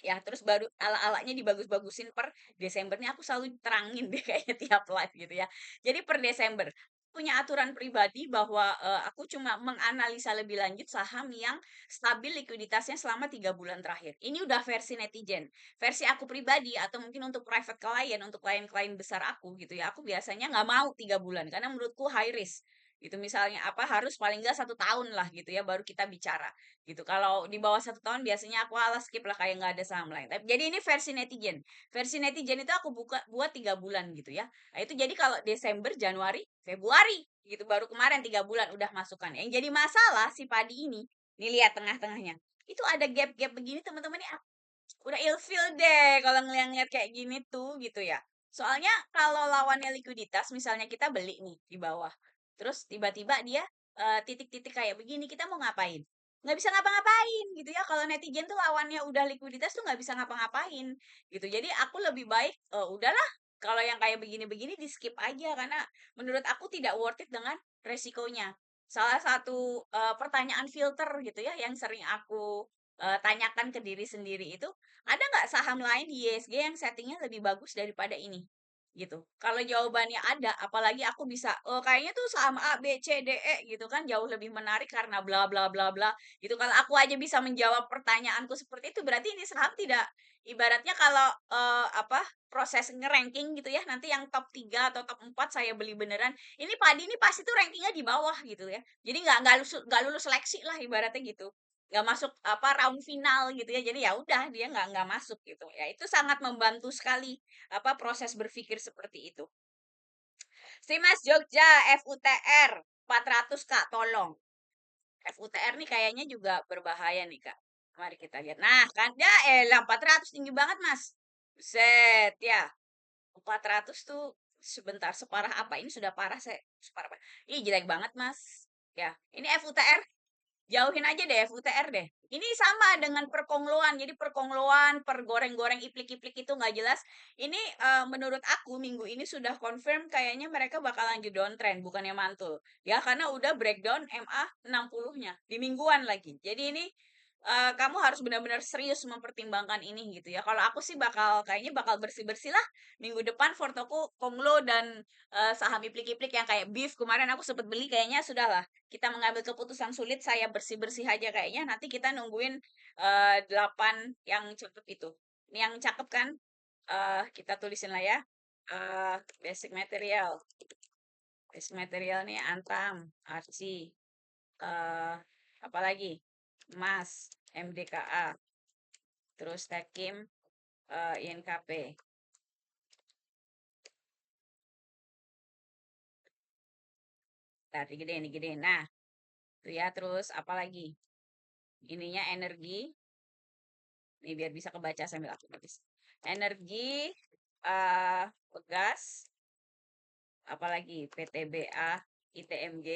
Ya, terus baru ala-alanya dibagus-bagusin per Desember nih aku selalu terangin deh kayaknya tiap live gitu ya. Jadi per Desember, punya aturan pribadi bahwa, aku cuma menganalisa lebih lanjut saham yang stabil likuiditasnya selama 3 bulan terakhir. Ini udah versi netizen. Versi aku pribadi atau mungkin untuk private client, untuk klien-klien besar aku gitu ya, aku biasanya nggak mau 3 bulan karena menurutku high risk. Gitu misalnya apa, harus paling nggak 1 tahun lah gitu ya baru kita bicara. Gitu. Kalau di bawah 1 tahun biasanya aku skip lah kayak nggak ada saham lain. Tapi jadi ini versi netizen. Versi netizen itu aku buat 3 bulan gitu ya. Nah itu jadi kalau Desember, Januari, Februari gitu baru kemarin 3 bulan udah masukkan. Yang jadi masalah si padi ini, nih lihat tengah-tengahnya. Itu ada gap-gap begini teman-teman ya. Udah ilfeel deh kalau ngeliat-ngeliat kayak gini tuh gitu ya. Soalnya kalau lawannya likuiditas, misalnya kita beli nih di bawah, terus tiba-tiba dia titik-titik kayak begini, kita mau ngapain? Nggak bisa ngapa-ngapain gitu ya. Kalau netizen tuh lawannya udah likuiditas tuh nggak bisa ngapa-ngapain gitu. Jadi aku lebih baik, udahlah Kalau yang kayak begini-begini di-skip aja karena menurut aku tidak worth it dengan resikonya. Salah satu, pertanyaan filter gitu ya yang sering aku, tanyakan ke diri sendiri itu, "Ada nggak saham lain di ISG yang settingnya lebih bagus daripada ini?" Gitu. Kalau jawabannya ada, apalagi aku bisa, kayaknya tuh saham A, B, C, D, E gitu kan jauh lebih menarik karena bla bla bla bla gitu. Kalau aku aja bisa menjawab pertanyaanku seperti itu, berarti ini saham tidak ibaratnya kalau, apa, proses nge-ranking gitu ya, nanti yang top 3 atau top 4 saya beli beneran, ini padi ini pasti tuh rankingnya di bawah gitu ya. Jadi nggak lulus seleksi lah ibaratnya gitu. Nggak masuk apa, round final gitu ya. Jadi ya udah dia nggak masuk gitu. Ya itu sangat membantu sekali apa, proses berpikir seperti itu. Simas Jogja FUTR 400 Kak, tolong. FUTR nih kayaknya juga berbahaya nih Kak. Mari kita lihat. Nah kan, ya elah 400 tinggi banget Mas. Buset ya. 400 tuh sebentar separah apa? Ini sudah parah saya. Separah apa? Ih jelek banget Mas. Ya, ini FUTR. Jauhin aja deh FUTR deh. Ini sama dengan perkongloan. Jadi perkongloan, pergoreng-goreng iplik-iplik itu nggak jelas. Ini menurut aku minggu ini sudah confirm kayaknya mereka bakal lanjut downtrend, bukannya mantul. Ya, karena udah breakdown MA 60-nya di mingguan lagi. Jadi ini kamu harus benar-benar serius mempertimbangkan ini gitu ya. Kalau aku sih kayaknya bakal bersih-bersih lah minggu depan Fortoku, Konglo dan saham iplik-iplik yang kayak beef kemarin aku sempat beli kayaknya sudah lah kita mengambil keputusan sulit, saya bersih-bersih aja kayaknya. Nanti kita nungguin 8 yang cakep itu. Ini yang cakep kan? Kita tulisin lah ya. Basic material. Basic material nih Antam, Archie, eh apa lagi? Emas, MDKA, terus Tekim, INKP. Nah, gede nih gede. Nah, itu ya terus apa lagi? Ininya energi. Nih biar bisa kebaca sambil aku tulis. Energi, eh Pegas, apalagi PTBA, ITMG,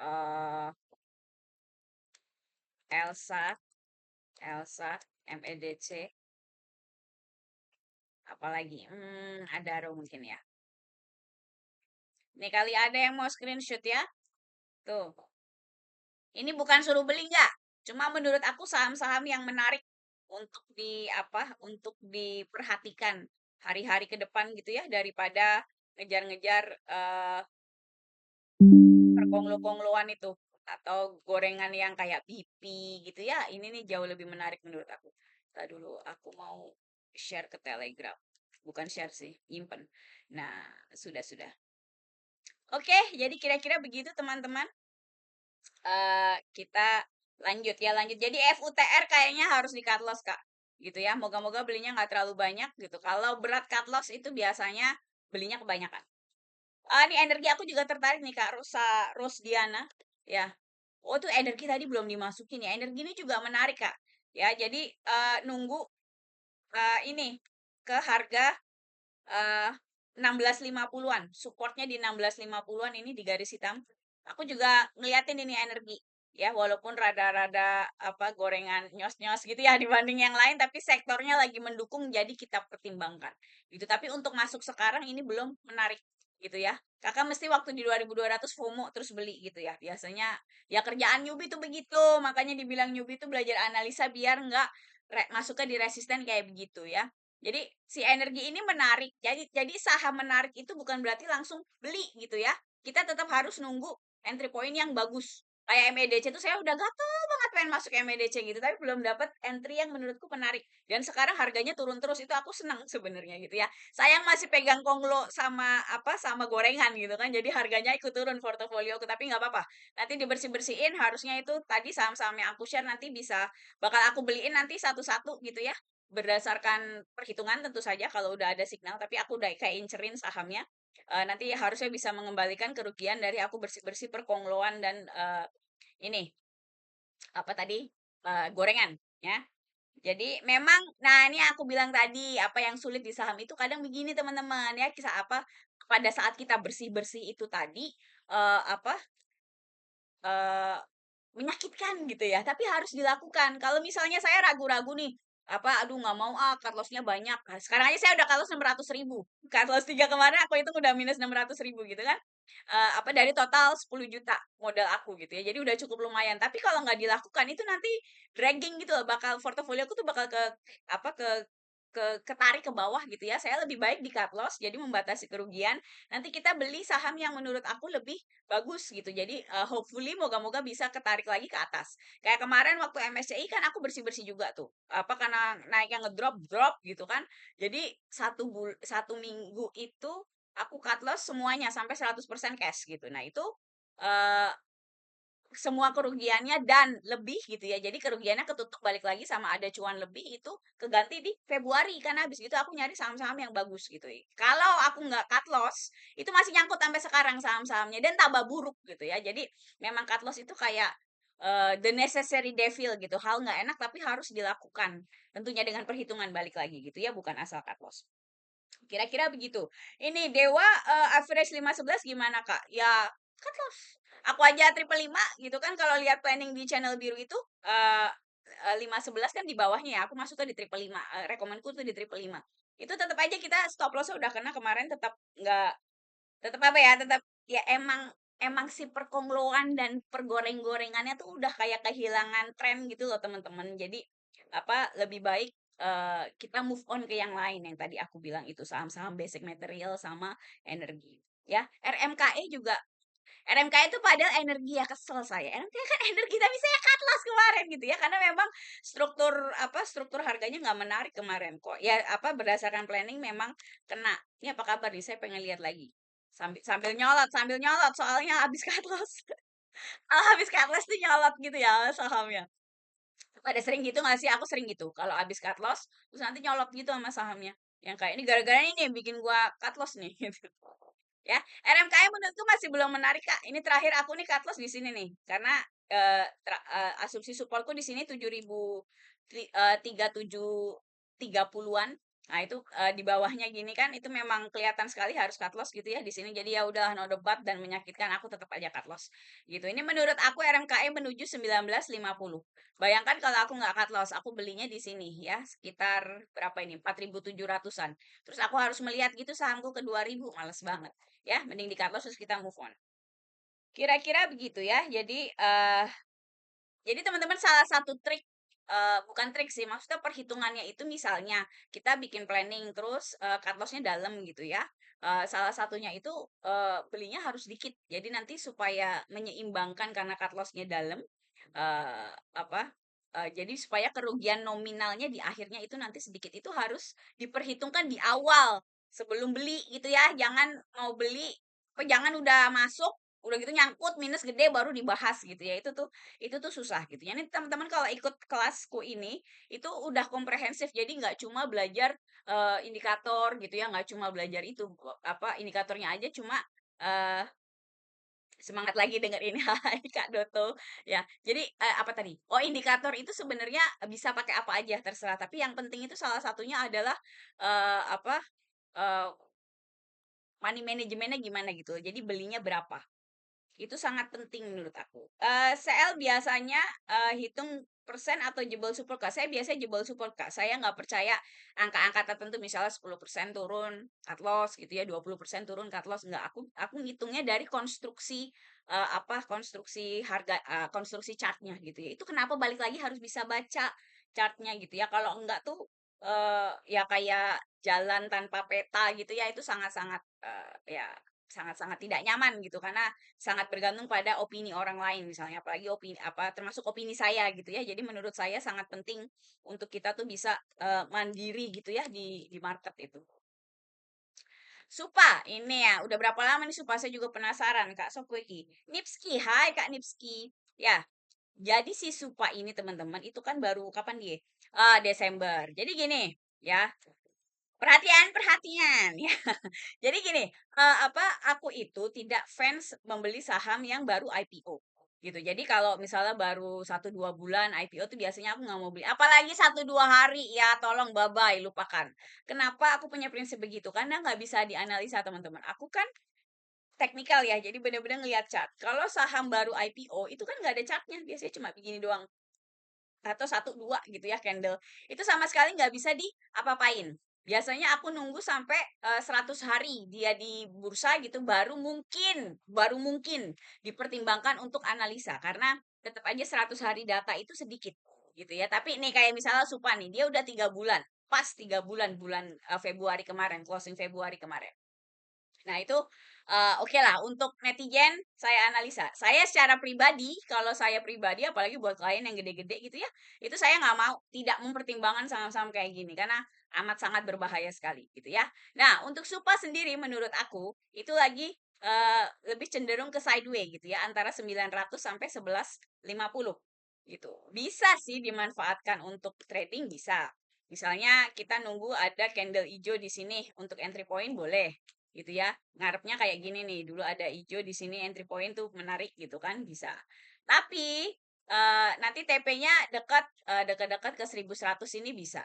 eh Elsa, Elsa, MEDC, apalagi Adaro mungkin ya. Nih kali ada yang mau screenshot ya. Tuh. Ini bukan suruh beli nggak. Cuma menurut aku saham-saham yang menarik untuk di apa? Untuk diperhatikan hari-hari ke depan gitu ya daripada ngejar-ngejar perkonglo-kongloan itu atau gorengan yang kayak pipi gitu ya. Ini nih jauh lebih menarik menurut aku. Tadi dulu aku mau share ke Telegram. Bukan share sih, nyimpen. Nah, sudah. Oke, jadi kira-kira begitu teman-teman. Kita lanjut ya, lanjut. Jadi FUTR kayaknya harus di cut loss, Kak. Gitu ya. Moga-moga belinya nggak terlalu banyak gitu. Kalau berat cut loss itu biasanya belinya kebanyakan. Ini energi aku juga tertarik nih Kak, Rosdiana. Ya. Oh, tuh energi tadi belum dimasukin ya. Energi ini juga menarik, Kak. Ya, jadi nunggu ini ke harga eh 16.50-an. Supportnya di 16.50-an ini di garis hitam. Aku juga ngeliatin ini energi. Ya, walaupun rada-rada apa gorengan nyos-nyos gitu ya dibanding yang lain, tapi sektornya lagi mendukung jadi kita pertimbangkan. Gitu. Tapi untuk masuk sekarang ini belum menarik gitu ya. Kakak mesti waktu di 2200 FOMO terus beli gitu ya. Biasanya ya kerjaan newbie tuh begitu. Makanya dibilang newbie tuh belajar analisa biar nggak masuknya di resisten kayak begitu ya. Jadi si energi ini menarik. Jadi saham menarik itu bukan berarti langsung beli gitu ya. Kita tetap harus nunggu entry point yang bagus. Kayak MEDC itu saya udah gatel banget pengen masuk MEDC gitu, tapi belum dapat entry yang menurutku menarik. Dan sekarang harganya turun terus itu aku senang sebenarnya gitu ya. Sayang masih pegang konglo sama apa sama gorengan gitu kan. Jadi harganya ikut turun portofolio aku tapi nggak apa-apa. Nanti dibersih-bersihin harusnya itu tadi saham-saham yang aku share nanti bisa bakal aku beliin nanti satu-satu gitu ya berdasarkan perhitungan tentu saja kalau udah ada signal, tapi aku udah kayak incerin sahamnya. Nanti harusnya bisa mengembalikan kerugian dari aku bersih-bersih perkongloan dan ini apa tadi gorengan ya. Jadi memang, nah ini aku bilang tadi apa yang sulit di saham itu kadang begini teman-teman ya kisah apa pada saat kita bersih-bersih itu tadi apa menyakitkan gitu ya, tapi harus dilakukan. Kalau misalnya saya ragu-ragu nih, Aduh nggak mau cut loss-nya banyak. Nah, sekarang aja saya udah cut loss 600.000. Cut loss 3 kemarin aku hitung udah minus 600.000 gitu kan. Dari total 10 juta modal aku gitu ya. Jadi udah cukup lumayan. Tapi kalau nggak dilakukan itu nanti dragging gitu loh. Bakal portofolio aku tuh bakal ke apa ketarik ke bawah gitu ya. Saya lebih baik di cut loss jadi membatasi kerugian. Nanti kita beli saham yang menurut aku lebih bagus gitu. Jadi hopefully moga-moga bisa ketarik lagi ke atas. Kayak kemarin waktu MSCI kan aku bersih-bersih juga tuh. Karena naiknya ngedrop drop gitu kan. Jadi satu minggu itu aku cut loss semuanya sampai 100% cash gitu. Nah, itu eh, semua kerugiannya dan lebih gitu ya. Jadi kerugiannya ketutup balik lagi sama ada cuan lebih itu keganti di Februari kan habis itu aku nyari saham-saham yang bagus gitu ya. Kalau aku nggak cut loss, itu masih nyangkut sampai sekarang saham-sahamnya dan tambah buruk gitu ya. Jadi memang cut loss itu kayak the necessary devil gitu. Hal nggak enak tapi harus dilakukan. Tentunya dengan perhitungan balik lagi gitu ya, bukan asal cut loss. Kira-kira begitu. Ini Dewa average 511 gimana, Kak? Ya, cut loss. Aku aja triple 5 gitu kan kalau lihat planning di channel biru itu 511 kan di bawahnya ya. Aku masuk tuh di triple 5. Rekomenku tuh di triple 5. Itu tetap aja kita stop loss udah kena kemarin tetap nggak tetap apa ya? Tetap ya emang emang si perkongloan dan pergoreng-gorengannya tuh udah kayak kehilangan tren gitu loh teman-teman. Jadi lebih baik kita move on ke yang lain yang tadi aku bilang itu saham-saham basic material sama energi. Ya, RMKE juga. RMKE itu padahal energi ya kesel saya. RMKE kan energi tapi saya cut loss kemarin gitu ya karena memang struktur harganya nggak menarik kemarin kok. Ya berdasarkan planning memang kena. Ini apa kabar nih? Saya pengen lihat lagi. Sambil nyolot soalnya habis cut loss. Kalau habis cut loss tuh nyolot gitu ya sahamnya. Pada sering gitu nggak sih? Aku sering gitu. Kalau habis cut loss, terus nanti nyolot gitu sama sahamnya. Yang kayak ini gara-gara ini yang bikin gua cut loss nih. Gitu. Ya, RMKM menurutku masih belum menarik Kak. Ini terakhir aku nih cut loss di sini nih, karena asumsi supportku di sini 7.037.30-an. Nah, itu di bawahnya gini kan itu memang kelihatan sekali harus cut loss gitu ya di sini. Jadi ya udah no debat dan menyakitkan aku tetap aja cut loss. Gitu. Ini menurut aku RMKM menuju 1950. Bayangkan kalau aku nggak cut loss, aku belinya di sini ya, sekitar berapa ini? 4.700-an. Terus aku harus melihat gitu sahamku ke 2.000, males banget. Ya, mending di cut loss terus kita move on. Kira-kira begitu ya. Jadi teman-teman salah satu trik bukan trik sih, maksudnya perhitungannya itu misalnya kita bikin planning terus cut loss-nya dalam gitu ya. Salah satunya itu belinya harus dikit. Jadi nanti supaya menyeimbangkan karena cut loss-nya dalam eh apa jadi supaya kerugian nominalnya di akhirnya itu nanti sedikit itu harus diperhitungkan di awal sebelum beli gitu ya. Jangan mau beli, jangan udah masuk udah gitu nyangkut minus gede baru dibahas gitu ya itu tuh susah gitu ya. Ini teman-teman kalau ikut kelasku ini itu udah komprehensif jadi nggak cuma belajar indikator gitu ya nggak cuma belajar itu indikatornya aja cuma eh, semangat lagi dengerin hai Kak Doto ya jadi apa tadi indikator itu sebenarnya bisa pakai apa aja terserah tapi yang penting itu salah satunya adalah eh, apa eh, money manajemennya gimana gitu jadi belinya berapa itu sangat penting menurut aku. CL biasanya hitung persen atau jebol support Kak. Saya biasanya jebol support Kak. Saya nggak percaya angka-angka tertentu misalnya 10% turun cut loss gitu ya, 20% turun cut loss. Enggak, aku ngitungnya dari konstruksi konstruksi harga konstruksi chartnya gitu ya. Itu kenapa balik lagi harus bisa baca chartnya gitu ya. Kalau enggak tuh ya kayak jalan tanpa peta gitu ya itu sangat-sangat ya sangat-sangat tidak nyaman gitu karena sangat bergantung pada opini orang lain misalnya apalagi opini termasuk opini saya gitu ya jadi menurut saya sangat penting untuk kita tuh bisa mandiri gitu ya di market itu. Supa ini ya udah berapa lama nih Supa saya juga penasaran Kak Sokweki Nipski hai Kak Nipski ya jadi si Supa ini teman-teman itu kan baru kapan dia Desember jadi gini ya perhatian perhatian ya jadi gini, aku itu tidak fans membeli saham yang baru IPO, gitu. Jadi kalau misalnya baru 1-2 bulan IPO tuh biasanya aku nggak mau beli. Apalagi 1-2 hari, ya tolong bye-bye, lupakan. Kenapa aku punya prinsip begitu? Karena nggak bisa dianalisa teman-teman. Aku kan teknikal ya, jadi bener-bener ngeliat chart. Kalau saham baru IPO itu kan nggak ada chartnya, biasanya cuma begini doang. atau 1, 2 gitu ya candle. Itu sama sekali nggak bisa diapa-apain. Biasanya aku nunggu sampai 100 hari dia di bursa gitu baru mungkin dipertimbangkan untuk analisa karena tetap aja 100 hari data itu sedikit gitu ya. Tapi nih kayak misalnya Supa nih, dia udah 3 bulan, pas 3 bulan bulan Februari kemarin, closing Februari kemarin. Nah itu, oke lah untuk netizen saya analisa. Saya secara pribadi, kalau saya pribadi apalagi buat klien yang gede-gede gitu ya, itu saya nggak mau, tidak mempertimbangkan saham-saham kayak gini, karena amat sangat berbahaya sekali gitu ya. Nah untuk Supa sendiri menurut aku, itu lagi, lebih cenderung ke sideway gitu ya, antara 900 sampai 1150 gitu. Bisa sih dimanfaatkan untuk trading, bisa. Misalnya kita nunggu ada candle hijau di sini untuk entry point boleh gitu ya. Ngarepnya kayak gini nih, dulu ada hijau di sini entry point tuh menarik gitu kan, bisa. Tapi nanti TP-nya dekat-dekat ke 1100 ini bisa.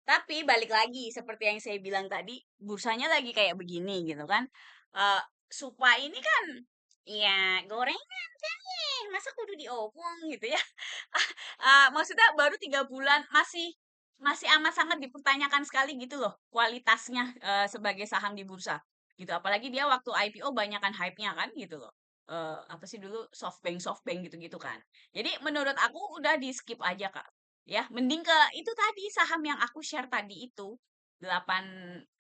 Tapi balik lagi seperti yang saya bilang tadi, bursanya lagi kayak begini gitu kan. Eh Supa ini kan ya gorengan kan masa kudu diopong gitu ya. Maksudnya baru 3 bulan masih masih amat sangat dipertanyakan sekali gitu loh kualitasnya sebagai saham di bursa gitu. Apalagi dia waktu IPO banyakan hype-nya kan gitu loh. Apa sih dulu SoftBank gitu-gitu kan. Jadi menurut aku udah di skip aja Kak. Ya, mending ke itu tadi saham yang aku share tadi itu 8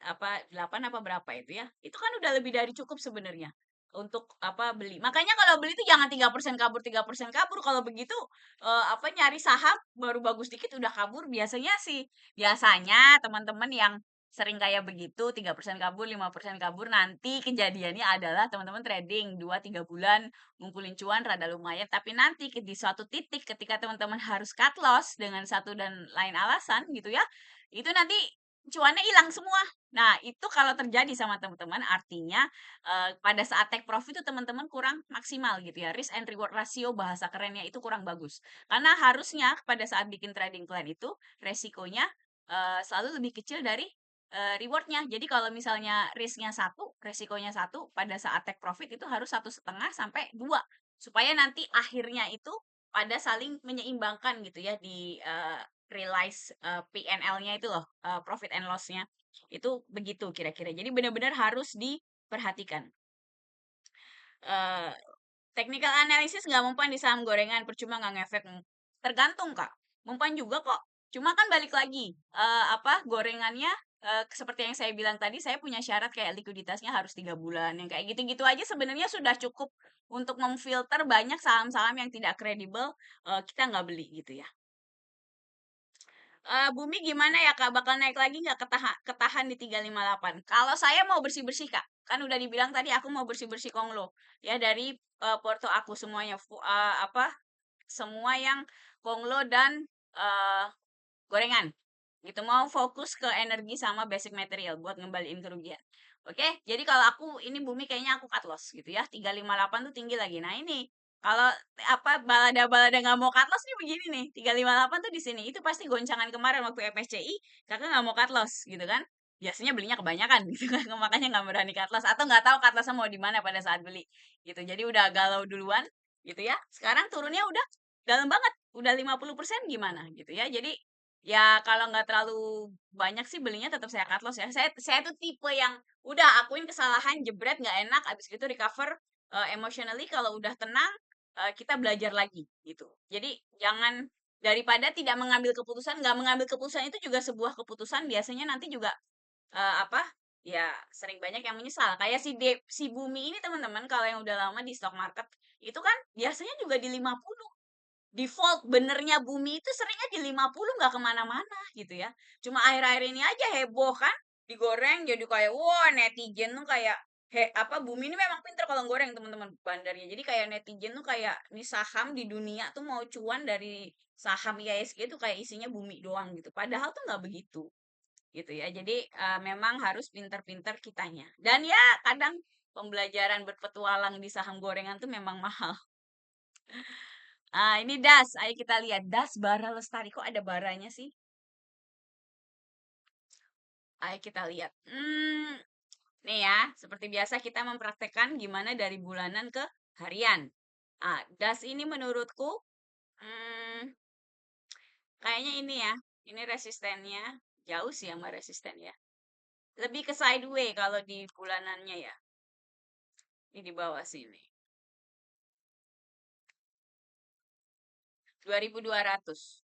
8 apa berapa itu ya. Itu kan udah lebih dari cukup sebenarnya untuk apa beli. Makanya kalau beli itu jangan 3% kabur 3% kabur. Kalau begitu apa nyari saham baru bagus dikit udah kabur. Biasanya teman-teman yang sering kayak begitu 3% kabur 5% kabur nanti kejadiannya adalah teman-teman trading 2 3 bulan ngumpulin cuan rada lumayan tapi nanti di suatu titik ketika teman-teman harus cut loss dengan satu dan lain alasan gitu ya itu nanti cuannya hilang semua. Nah, itu kalau terjadi sama teman-teman artinya pada saat take profit itu teman-teman kurang maksimal gitu ya. Risk and reward ratio bahasa kerennya itu kurang bagus. Karena harusnya pada saat bikin trading plan itu resikonya selalu lebih kecil dari rewardnya. Jadi kalau misalnya risknya satu, resikonya satu, pada saat take profit itu harus 1,5 sampai 2 supaya nanti akhirnya itu pada saling menyeimbangkan gitu ya di realize PNL-nya itu loh, profit and loss-nya. Itu begitu kira-kira. Jadi benar-benar harus diperhatikan. Eh, Technical analysis nggak mempan di saham gorengan, percuma nggak ngefek. Tergantung Kak, mempan juga kok. Cuma kan balik lagi, apa gorengannya seperti yang saya bilang tadi, saya punya syarat kayak likuiditasnya harus 3 bulan, yang kayak gitu-gitu aja sebenarnya sudah cukup untuk memfilter banyak saham-saham yang tidak kredibel, kita nggak beli gitu ya. Bumi gimana ya Kak? Bakal naik lagi nggak ketahan di 358? Kalau saya mau bersih-bersih Kak, kan udah dibilang tadi aku mau bersih-bersih Konglo. Ya dari porto aku semuanya apa semua yang Konglo dan eh, gorengan. Gitu mau fokus ke energi sama basic material buat ngembaliin kerugian. Oke, jadi kalau aku ini bumi kayaknya aku cut loss gitu ya. 358 tuh tinggi lagi. Nah, ini kalau apa balada-balada nggak mau cut loss nih begini nih. 358 tuh di sini. Itu pasti goncangan kemarin waktu FSCI kakak nggak mau cut loss gitu kan. Biasanya belinya kebanyakan gitu kan. Makanya nggak berani cut loss atau nggak tahu cut lossnya mau di mana pada saat beli gitu. Jadi udah galau duluan gitu ya. Sekarang turunnya udah dalam banget. Udah 50% gimana gitu ya. Jadi ya kalau nggak terlalu banyak sih belinya tetap saya cut loss ya. Saya tuh tipe yang udah akuin kesalahan, jebret nggak enak, abis itu recover emotionally kalau udah tenang kita belajar lagi gitu. Jadi jangan daripada tidak mengambil keputusan, nggak mengambil keputusan itu juga sebuah keputusan biasanya nanti juga apa ya sering banyak yang menyesal. Kayak si Bumi ini teman-teman kalau yang udah lama di stock market itu kan biasanya juga di 50 default benernya bumi itu seringnya di 50 nggak kemana-mana gitu ya. Cuma akhir-akhir ini aja heboh kan, digoreng jadi kayak wah netizen tuh kayak apa bumi ini memang pinter kalau goreng teman-teman bandarnya. Jadi kayak netizen tuh kayak ini saham di dunia tuh mau cuan dari saham IISG itu kayak isinya bumi doang gitu. Padahal tuh nggak begitu gitu ya. Jadi memang harus pinter-pinter kitanya. Dan ya kadang pembelajaran berpetualang di saham gorengan tuh memang mahal. Ini das. Ayo kita lihat. Das bara lestari. Kok ada baranya sih? Ayo kita lihat. Nih ya. Seperti biasa kita mempraktekkan gimana dari bulanan ke harian. Das ini menurutku hmm, Kayaknya ini ya, ini resistennya jauh sih sama resisten ya. Lebih ke sideway kalau di bulanannya ya. Ini di bawah sini. 2.200.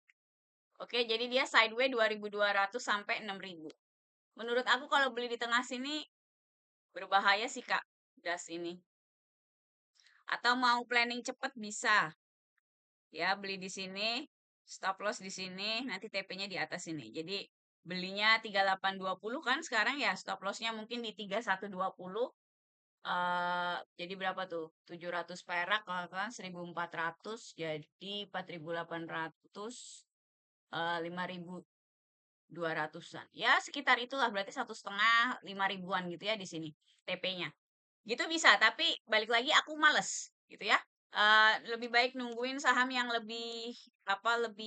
Oke, jadi dia sideway 2.200 sampai 6.000. Menurut aku kalau beli di tengah sini berbahaya sih Kak, das ini. Atau mau planning cepet bisa. Ya, beli di sini, stop loss di sini, nanti TP-nya di atas sini. Jadi belinya 3820 kan sekarang ya, stop loss-nya mungkin di 3120. Jadi berapa tuh? 700 perak kalau kan 1.400 jadi 4.800, 5.200-an. Ya, sekitar itulah berarti 1,5 5.000-an gitu ya di sini TP-nya. Gitu bisa, tapi balik lagi aku males gitu ya. Lebih baik nungguin saham yang lebih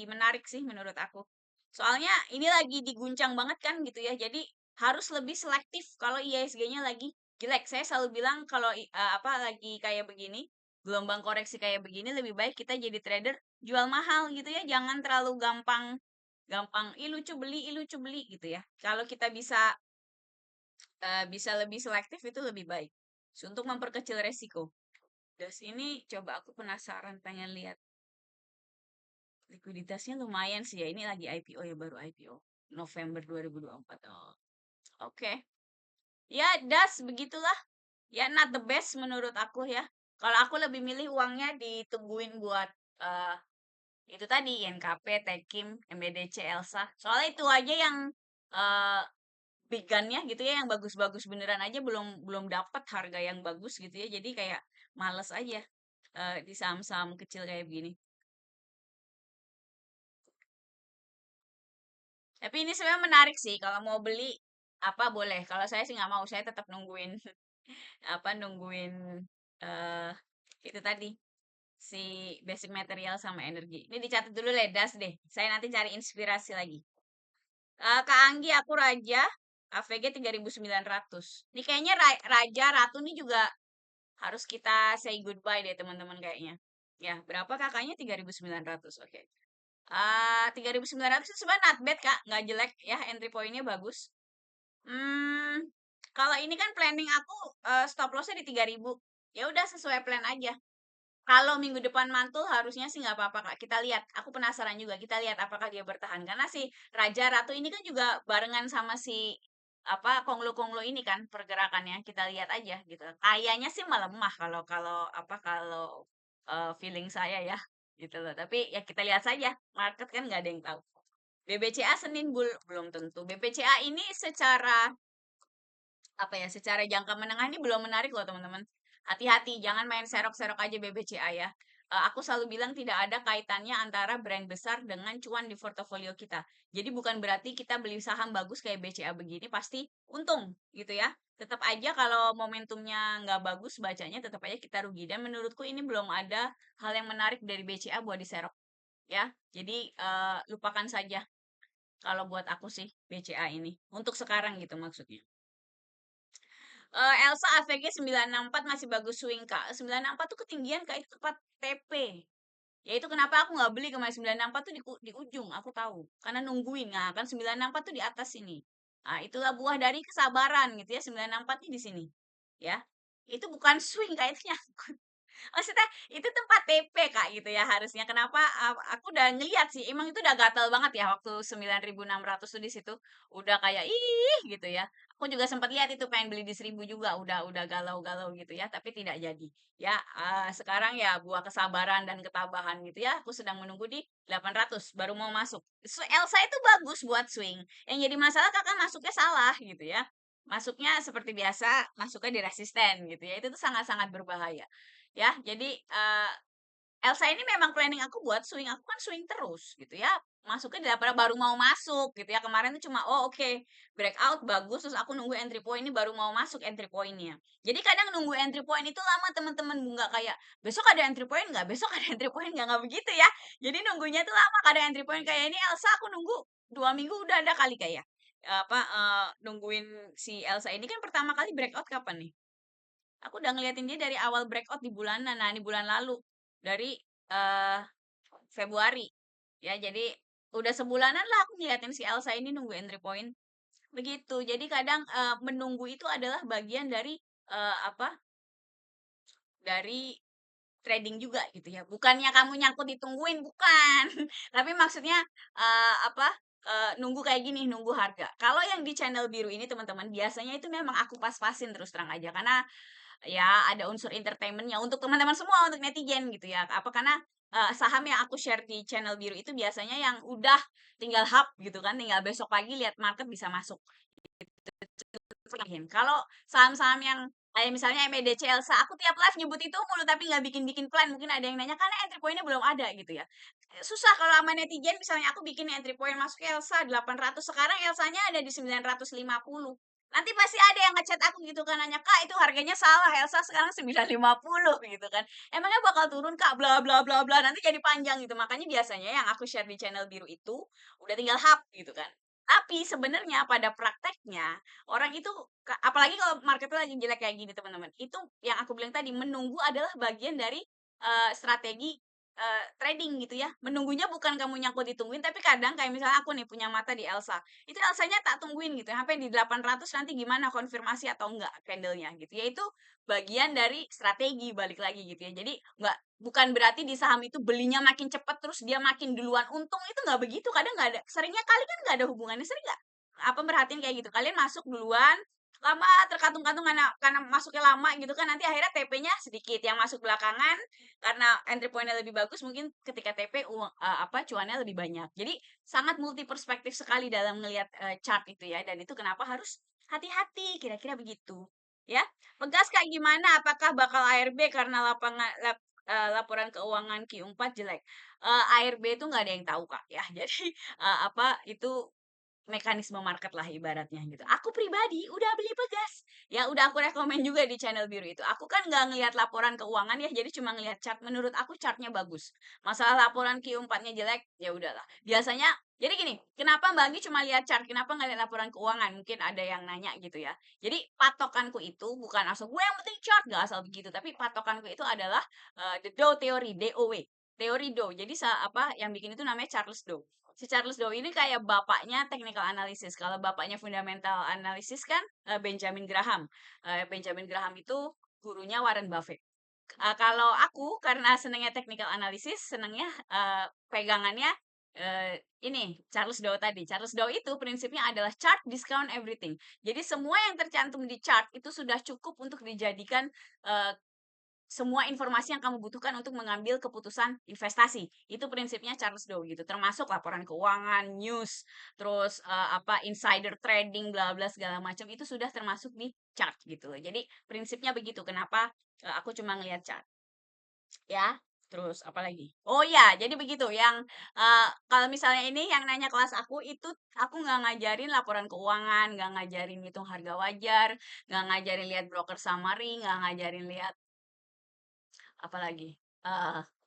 menarik sih menurut aku. Soalnya ini lagi diguncang banget kan gitu ya. Jadi harus lebih selektif kalau IISG-nya lagi jelek. Saya selalu bilang kalau lagi kayak begini, gelombang koreksi kayak begini lebih baik kita jadi trader jual mahal gitu ya. Jangan terlalu gampang gampang ih lucu beli gitu ya. Kalau kita bisa lebih selektif itu lebih baik. Untuk memperkecil resiko. Das ini coba aku penasaran pengen lihat. Likuiditasnya lumayan sih ya. Ini lagi IPO ya, baru IPO. November 2024. Oh, oke. Ya, das begitulah. Ya, not the best menurut aku ya. Kalau aku lebih milih uangnya ditungguin buat eh itu tadi NKP, Tekim, MBDC, Elsa. Soalnya itu aja yang eh big gun-nya gitu ya, yang bagus-bagus beneran aja belum belum dapat harga yang bagus gitu ya. Jadi kayak males aja di saham-saham kecil kayak begini. Tapi ini sebenarnya menarik sih kalau mau beli apa boleh. Kalau saya sih nggak mau, saya tetap nungguin nungguin eh itu tadi si basic material sama energi. Ini dicatat dulu ledas deh. Saya nanti cari inspirasi lagi. Kak Anggi, aku Raja, AVG 3.900. Ini kayaknya Raja Ratu ini juga harus kita say goodbye deh teman-teman kayaknya. Ya, berapa kakaknya? 3.900. Oke. 3.900 itu sebenarnya not bad, Kak. Nggak jelek ya, entry point-nya bagus. Kalau ini kan planning aku stop loss-nya di 3.000. Ya udah sesuai plan aja. Kalau minggu depan mantul harusnya sih nggak apa-apa Kak. Kita lihat. Aku penasaran juga. Kita lihat apakah dia bertahan. Karena si Raja Ratu ini kan juga barengan sama si konglo-konglo ini kan pergerakannya. Kita lihat aja gitu. Kayaknya sih melemah kalau feeling saya ya gitu loh. Tapi ya kita lihat saja. Market kan nggak ada yang tahu. BBCA Senin belum tentu. BBCA ini secara jangka menengah ini belum menarik loh teman-teman. Hati-hati, jangan main serok-serok aja BBCA ya. Aku selalu bilang tidak ada kaitannya antara brand besar dengan cuan di portofolio kita. Jadi bukan berarti kita beli saham bagus kayak BCA begini pasti untung gitu ya. Tetap aja kalau momentumnya nggak bagus bacanya tetap aja kita rugi. Dan menurutku ini belum ada hal yang menarik dari BCA buat diserok ya. Jadi lupakan saja kalau buat aku sih BCA ini. Untuk sekarang gitu maksudnya. Elsa AVG 964 masih bagus swing kak. 964 tuh ketinggian kak, itu tempat TP. Ya itu kenapa aku nggak beli kemarin 964 tuh di ujung, aku tahu. Karena nungguin, nah kan 964 tuh di atas sini. Nah itulah buah dari kesabaran gitu ya, 964 nih di sini. Ya, itu bukan swing kak, itu nyangkut. Maksudnya itu tempat TP Kak gitu ya harusnya. Kenapa aku udah ngeliat sih, emang itu udah gatel banget ya waktu 9.600 tuh di situ. Udah kayak ih gitu ya. Aku juga sempat lihat itu pengen beli di 1.000 juga, udah galau-galau gitu ya, tapi tidak jadi. Ya, sekarang ya buah kesabaran dan ketabahan gitu ya. Aku sedang menunggu di 800 baru mau masuk. Elsa itu bagus buat swing. Yang jadi masalah Kakak masuknya salah gitu ya. Masuknya seperti biasa, masuknya di resisten gitu ya. Itu tuh sangat-sangat berbahaya. Ya, jadi Elsa ini memang planning aku buat swing. Aku kan swing terus gitu ya. Masuknya daripada baru mau masuk gitu ya. Kemarin tuh cuma oh oke, breakout bagus terus aku nunggu entry point ini baru mau masuk entry point-nya. Jadi kadang nunggu entry point itu lama teman-teman nggak kayak besok ada entry point nggak? Besok ada entry point nggak begitu ya. Jadi nunggunya tuh lama kadang entry point kayak ini Elsa aku nunggu 2 minggu udah ada kali kayak nungguin si Elsa ini kan pertama kali breakout kapan nih? Aku udah ngeliatin dia dari awal breakout di bulanan. Nah, di bulan lalu dari eh Februari. Ya, jadi Udah sebulanan lah aku ngeliatin si Elsa ini nunggu entry point, begitu. Jadi kadang, menunggu itu adalah bagian dari, apa, dari trading juga gitu ya. Bukannya kamu nyangkut ditungguin, bukan. Tapi maksudnya, apa, nunggu kayak gini, nunggu harga. Kalau yang di channel biru ini teman-teman, biasanya itu memang aku pas-pasin terus terang aja, karena ya ada unsur entertainment-nya untuk teman-teman semua, untuk netizen gitu ya. Apa, karena, saham yang aku share di channel biru itu biasanya yang udah tinggal hap gitu kan, tinggal besok pagi lihat market bisa masuk. Kalau saham-saham yang kayak misalnya MEDC Elsa, aku tiap live nyebut itu mulu tapi nggak bikin-bikin plan. Mungkin ada yang nanya, "Karena entry point-nya belum ada," gitu ya. Susah kalau sama netizen misalnya aku bikin entry point masuk Elsa 800, sekarang Elsanya ada di 950. Nanti pasti ada yang nge aku gitu kan, nanya, "Kak, itu harganya salah, Elsa sekarang 950," gitu kan. "Emangnya bakal turun, Kak?" Bla bla bla bla, nanti jadi panjang gitu. Makanya biasanya yang aku share di channel biru itu udah tinggal hap gitu kan. Tapi sebenarnya pada prakteknya orang itu apalagi kalau marketnya lagi jelek kayak gini teman-teman, itu yang aku bilang tadi, menunggu adalah bagian dari, strategi, trading gitu ya. Menunggunya bukan kamu nyangkut ditungguin, tapi kadang kayak misalnya aku nih punya mata di Elsa, itu Elsanya tak tungguin gitu sampai di 800 nanti gimana konfirmasi atau enggak candlenya gitu ya. Itu bagian dari strategi balik lagi gitu ya. Jadi bukan berarti di saham itu belinya makin cepat terus dia makin duluan untung, itu nggak begitu, kadang nggak ada seringnya kali kan nggak ada hubungannya, sering nggak? Apa merhatiin kayak gitu, kalian masuk duluan, lama terkatung-katung karena masuknya lama gitu kan, nanti akhirnya TP-nya sedikit, yang masuk belakangan karena entry point-nya lebih bagus mungkin ketika TP apa, cuannya lebih banyak. Jadi sangat multi perspektif sekali dalam ngelihat, chart itu ya, dan itu kenapa harus hati-hati, kira-kira begitu, ya. Pegas Kak, gimana? Apakah bakal ARB karena laporan keuangan Q4 jelek? ARB itu nggak ada yang tahu Kak, ya. Jadi, apa, itu mekanisme market lah ibaratnya gitu. Aku pribadi udah beli Pegas, ya udah aku rekomen juga di channel biru itu. Aku kan nggak ngelihat laporan keuangan ya, jadi cuma ngelihat chart. Menurut aku chartnya bagus. Masalah laporan Q4-nya jelek, ya udahlah. Biasanya jadi gini, kenapa Mbak Anggi cuma lihat chart, kenapa nggak lihat laporan keuangan? Mungkin ada yang nanya gitu ya. Jadi patokanku itu bukan asal gue yang penting chart, nggak asal begitu. Tapi patokanku itu adalah the Dow Theory, DOW. Teori Dow. Jadi apa yang bikin itu namanya Charles Dow. Si Charles Dow ini kayak bapaknya technical analysis. Kalau bapaknya fundamental analysis kan Benjamin Graham. Benjamin Graham itu gurunya Warren Buffett. Kalau aku karena senangnya technical analysis, senangnya pegangannya ini Charles Dow tadi. Charles Dow itu prinsipnya adalah chart discount everything. Jadi semua yang tercantum di chart itu sudah cukup untuk dijadikan eh, semua informasi yang kamu butuhkan untuk mengambil keputusan investasi. Itu prinsipnya Charles Dow gitu. Termasuk laporan keuangan, news, terus apa insider trading bla bla segala macam itu sudah termasuk di chart gitu loh. Jadi prinsipnya begitu. Kenapa aku cuma ngelihat chart ya. Terus apa lagi? Oh ya, jadi begitu yang kalau misalnya ini yang nanya kelas aku itu aku nggak ngajarin laporan keuangan, nggak ngajarin hitung harga wajar, nggak ngajarin lihat broker summary, nggak ngajarin lihat apalagi,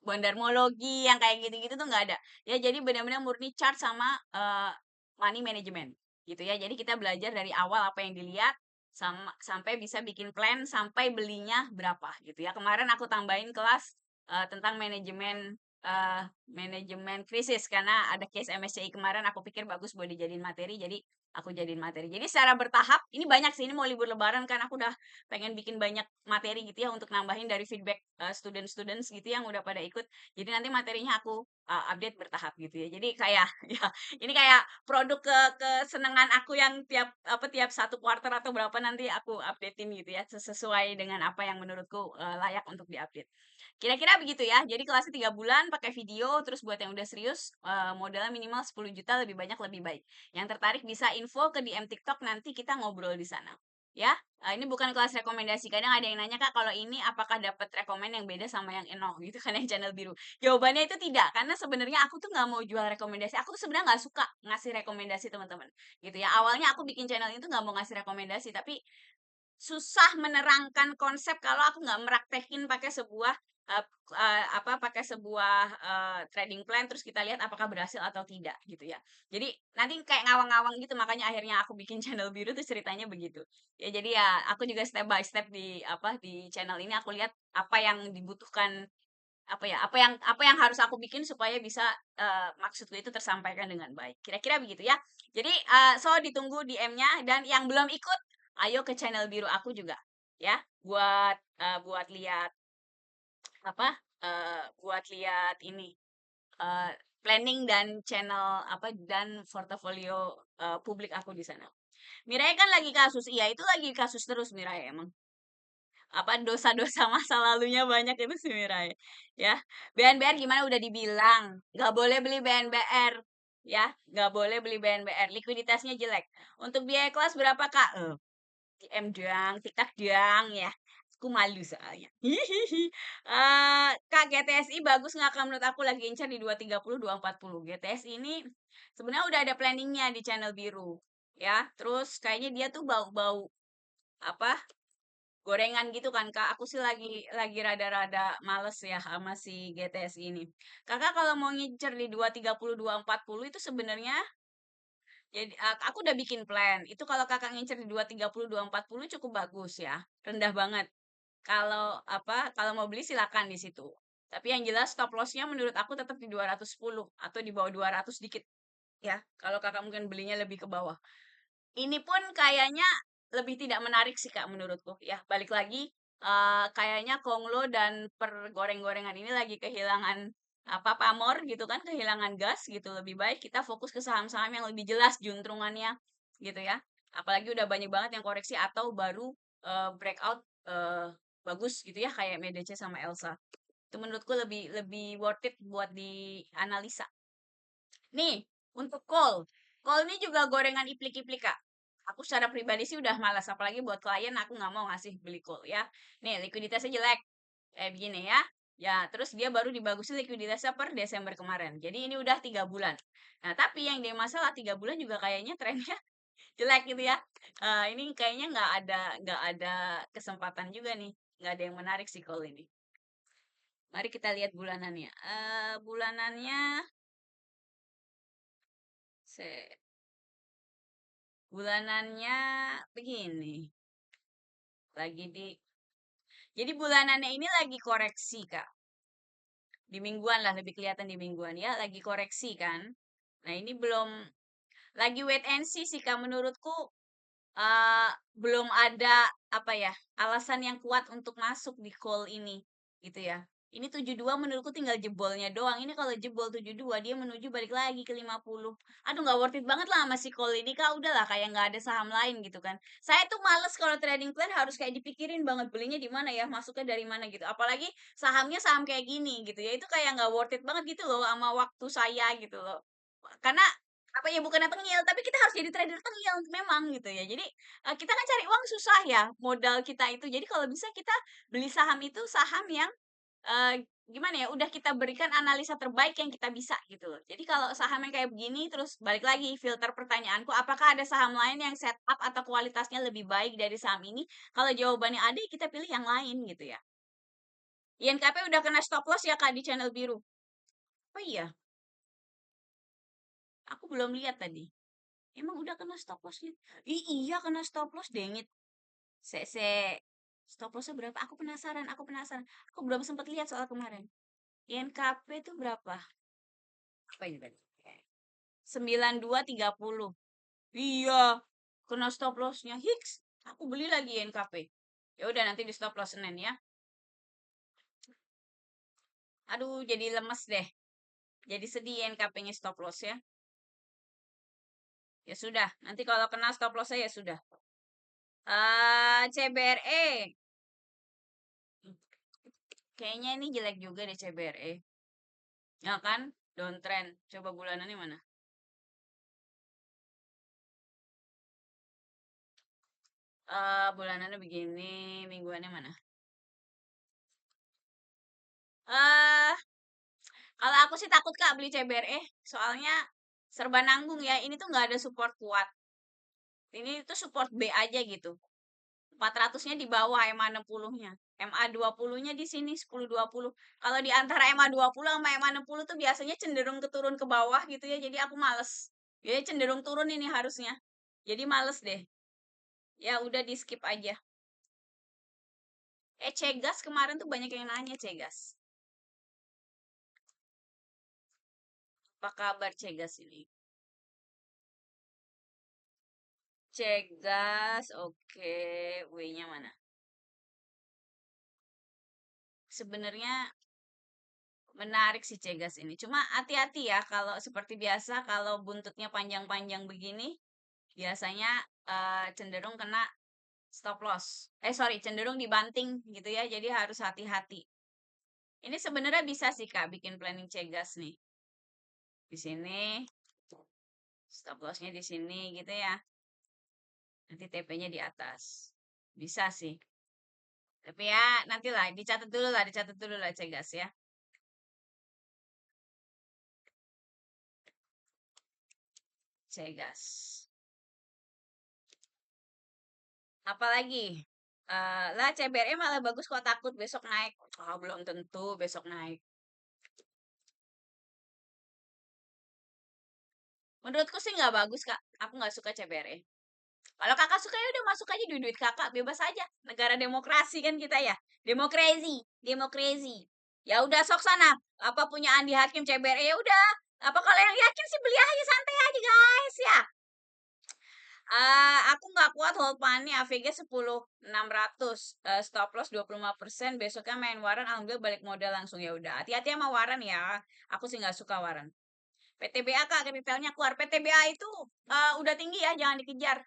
bondarmologi yang kayak gitu-gitu tuh nggak ada. Ya jadi benar-benar murni chart sama, money management, gitu ya. Jadi kita belajar dari awal apa yang dilihat, sampai bisa bikin plan, sampai belinya berapa, gitu ya. Kemarin aku tambahin kelas, tentang manajemen krisis, karena ada case MSCI kemarin aku pikir bagus buat dijadiin materi, jadi aku jadiin materi. Jadi secara bertahap, ini banyak sih, ini mau libur lebaran kan aku udah pengen bikin banyak materi gitu ya untuk nambahin dari feedback student-students gitu yang udah pada ikut. Jadi nanti materinya aku update bertahap gitu ya. Jadi kayak ya ini kayak produk kesenangan aku yang tiap satu quarter atau berapa nanti aku updatein gitu ya sesuai dengan apa yang menurutku layak untuk diupdate. Kira-kira begitu ya. Jadi kelasnya 3 bulan pakai video, terus buat yang udah serius modalnya minimal 10 juta lebih banyak lebih baik. Yang tertarik bisa info ke DM TikTok nanti kita ngobrol di sana. Ya, ini bukan kelas rekomendasi. Kadang ada yang nanya, "Kak, kalau ini apakah dapat rekomen yang beda sama yang Eno?" Gitu kan yang channel biru. Jawabannya itu tidak, karena sebenarnya aku tuh nggak mau jual rekomendasi. Aku tuh sebenarnya nggak suka ngasih rekomendasi teman-teman. Gitu ya. Awalnya aku bikin channel itu nggak mau ngasih rekomendasi, tapi susah menerangkan konsep kalau aku nggak meraktekin pakai sebuah eee apa, pakai sebuah, trading plan terus kita lihat apakah berhasil atau tidak gitu ya. Jadi nanti kayak ngawang-ngawang gitu makanya akhirnya aku bikin channel biru tuh ceritanya begitu. Ya jadi ya aku juga step by step di apa, di channel ini aku lihat apa yang dibutuhkan apa yang harus aku bikin supaya bisa maksudku itu tersampaikan dengan baik. Kira-kira begitu ya. Jadi so ditunggu DM-nya dan yang belum ikut, ayo ke channel biru aku juga ya buat lihat apa buat lihat ini eh, planning dan channel apa dan portofolio publik aku di sana. Mirai kan lagi kasus, iya itu lagi kasus terus Mirai emang. Apa dosa-dosa masa lalunya banyak itu si Mirai. Ya, BNBR gimana udah dibilang, nggak boleh beli BNBR. Ya, nggak boleh beli BNBR, likuiditasnya jelek. Untuk biaya kelas berapa Kak? DM doang, TikTok doang ya. Aku malu soalnya. Hihihi. Kak, GTSI bagus nggak Kak? Menurut aku lagi incar di 230, 240. GTSI ini sebenarnya udah ada planningnya di channel biru. Ya, terus kayaknya dia tuh bau-bau apa gorengan gitu kan Kak. Aku sih lagi rada-rada males ya sama si GTSI ini. Kakak kalau mau ngincer di 230, 240 itu sebenarnya jadi aku udah bikin plan. Itu kalau kakak ngincer di 230, 240 cukup bagus ya. Rendah banget. Kalau mau beli silakan di situ. Tapi yang jelas stop lossnya menurut aku tetap di 210 atau di bawah 200 dikit ya. Kalau kakak mungkin belinya lebih ke bawah. Ini pun kayaknya lebih tidak menarik sih Kak menurutku ya. Balik lagi kayaknya Konglo dan pergoreng-gorengan ini lagi kehilangan apa pamor gitu kan, kehilangan gas gitu. Lebih baik kita fokus ke saham-saham yang lebih jelas juntrungannya gitu ya. Apalagi udah banyak banget yang koreksi atau baru breakout bagus gitu ya kayak Medece sama Elsa. Itu menurutku lebih lebih worth it buat dianalisa. Nih, untuk call. Call ini juga gorengan iplik-iplik, Kak. Aku secara pribadi sih udah malas, apalagi buat klien aku nggak mau ngasih beli call ya. Nih, likuiditasnya jelek. Kayak begini ya. Ya, terus dia baru dibagusin likuiditasnya per Desember kemarin. Jadi ini udah 3 bulan. Nah, tapi yang dia masalah 3 bulan juga kayaknya trennya jelek gitu ya. Ini kayaknya nggak ada kesempatan juga nih. Nggak ada yang menarik sih call ini. Mari kita lihat bulanannya. Bulanannya, se bulanannya begini. Lagi di Jadi bulanannya ini lagi koreksi, Kak. Di mingguan lah lebih kelihatan di mingguan ya, lagi koreksi kan. Nah, ini belum lagi wait and see sih Kak menurutku belum ada apa ya, alasan yang kuat untuk masuk di call ini gitu ya. Ini 72 menurutku tinggal jebolnya doang. Ini kalau jebol 72 dia menuju balik lagi ke 50. Aduh nggak worth it banget lah sama si call ini Kak. Udahlah kayak nggak ada saham lain gitu kan. Saya tuh males kalau trading plan harus kayak dipikirin banget belinya di mana ya, masuknya dari mana gitu. Apalagi sahamnya saham kayak gini gitu ya. Itu kayak nggak worth it banget gitu loh sama waktu saya gitu loh. Karena apa ya bukannya tengil, tapi kita harus jadi trader tengil memang gitu ya. Jadi kita kan cari uang susah ya, modal kita itu. Jadi kalau bisa kita beli saham itu saham yang gimana ya, udah kita berikan analisa terbaik yang kita bisa gitu loh. Jadi kalau saham yang kayak begini terus balik lagi filter pertanyaanku, apakah ada saham lain yang setup atau kualitasnya lebih baik dari saham ini? Kalau jawabannya ada, ya kita pilih yang lain gitu ya. INKP udah kena stop loss ya Kak di channel biru. Oh iya, aku belum lihat tadi. Emang udah kena stop lossnya? Iya kena stop loss dengit. Se stop lossnya berapa? Aku penasaran. Aku belum sempat lihat soal kemarin. INKP itu berapa? Apa ini tadi? 9230. Iya, kena stop lossnya. Hiks, aku beli lagi INKP. Ya udah nanti di stop loss Senin ya. Aduh, jadi lemes deh. Jadi sedih INKP-nya stop loss ya. Ya sudah, nanti kalau kena stop loss saya ya sudah. CBRE. Kayaknya ini jelek juga deh CBRE. Ya kan? Downtrend. Coba bulanannya mana? Bulanannya begini, mingguannya mana? Eh, kalau aku sih takut Kak beli CBRE, soalnya serba nanggung ya. Ini tuh nggak ada support kuat. Ini tuh support B aja gitu. 400-nya di bawah MA 60-nya. MA 20-nya di sini 1020. Kalau di antara MA 20 sama MA 60 tuh biasanya cenderung turun ke bawah gitu ya. Jadi aku males. Jadi cenderung turun ini harusnya. Jadi males deh. Ya udah di skip aja. Cegas kemarin tuh banyak yang nanya Cegas. Apa kabar Cegas ini? Cegas, oke. W-nya mana? Sebenarnya menarik sih Cegas ini. Cuma hati-hati ya kalau seperti biasa kalau buntutnya panjang-panjang begini, biasanya cenderung kena stop loss. Sorry, cenderung dibanting gitu ya. Jadi harus hati-hati. Ini sebenarnya bisa sih Kak bikin planning Cegas nih. Di sini, stop lossnya di sini gitu ya. Nanti TP-nya di atas. Bisa sih. Tapi ya nantilah dicatat dulu lah Cegas ya. Cegas. Apalagi? Lah CBRE malah bagus kok takut besok naik. Oh, belum tentu besok naik. Menurutku sih nggak bagus Kak. Aku nggak suka CBRE. Kalau kakak suka ya udah masuk aja duit-duit kakak bebas aja. Negara demokrasi kan kita ya. Demokrasi, demokrasi. Ya udah sok sana. Apa punya Andi Hakim CBRE ya udah. Apa kalau yang yakin sih beli aja santai aja guys ya. Aku nggak kuat hold money AVG 10.600 stop loss 25%. Besoknya main waran alhamdulillah balik modal langsung ya udah. Hati-hati sama waran ya. Aku sih nggak suka waran. PTBA Kak retailnya keluar. PTBA itu udah tinggi ya, jangan dikejar.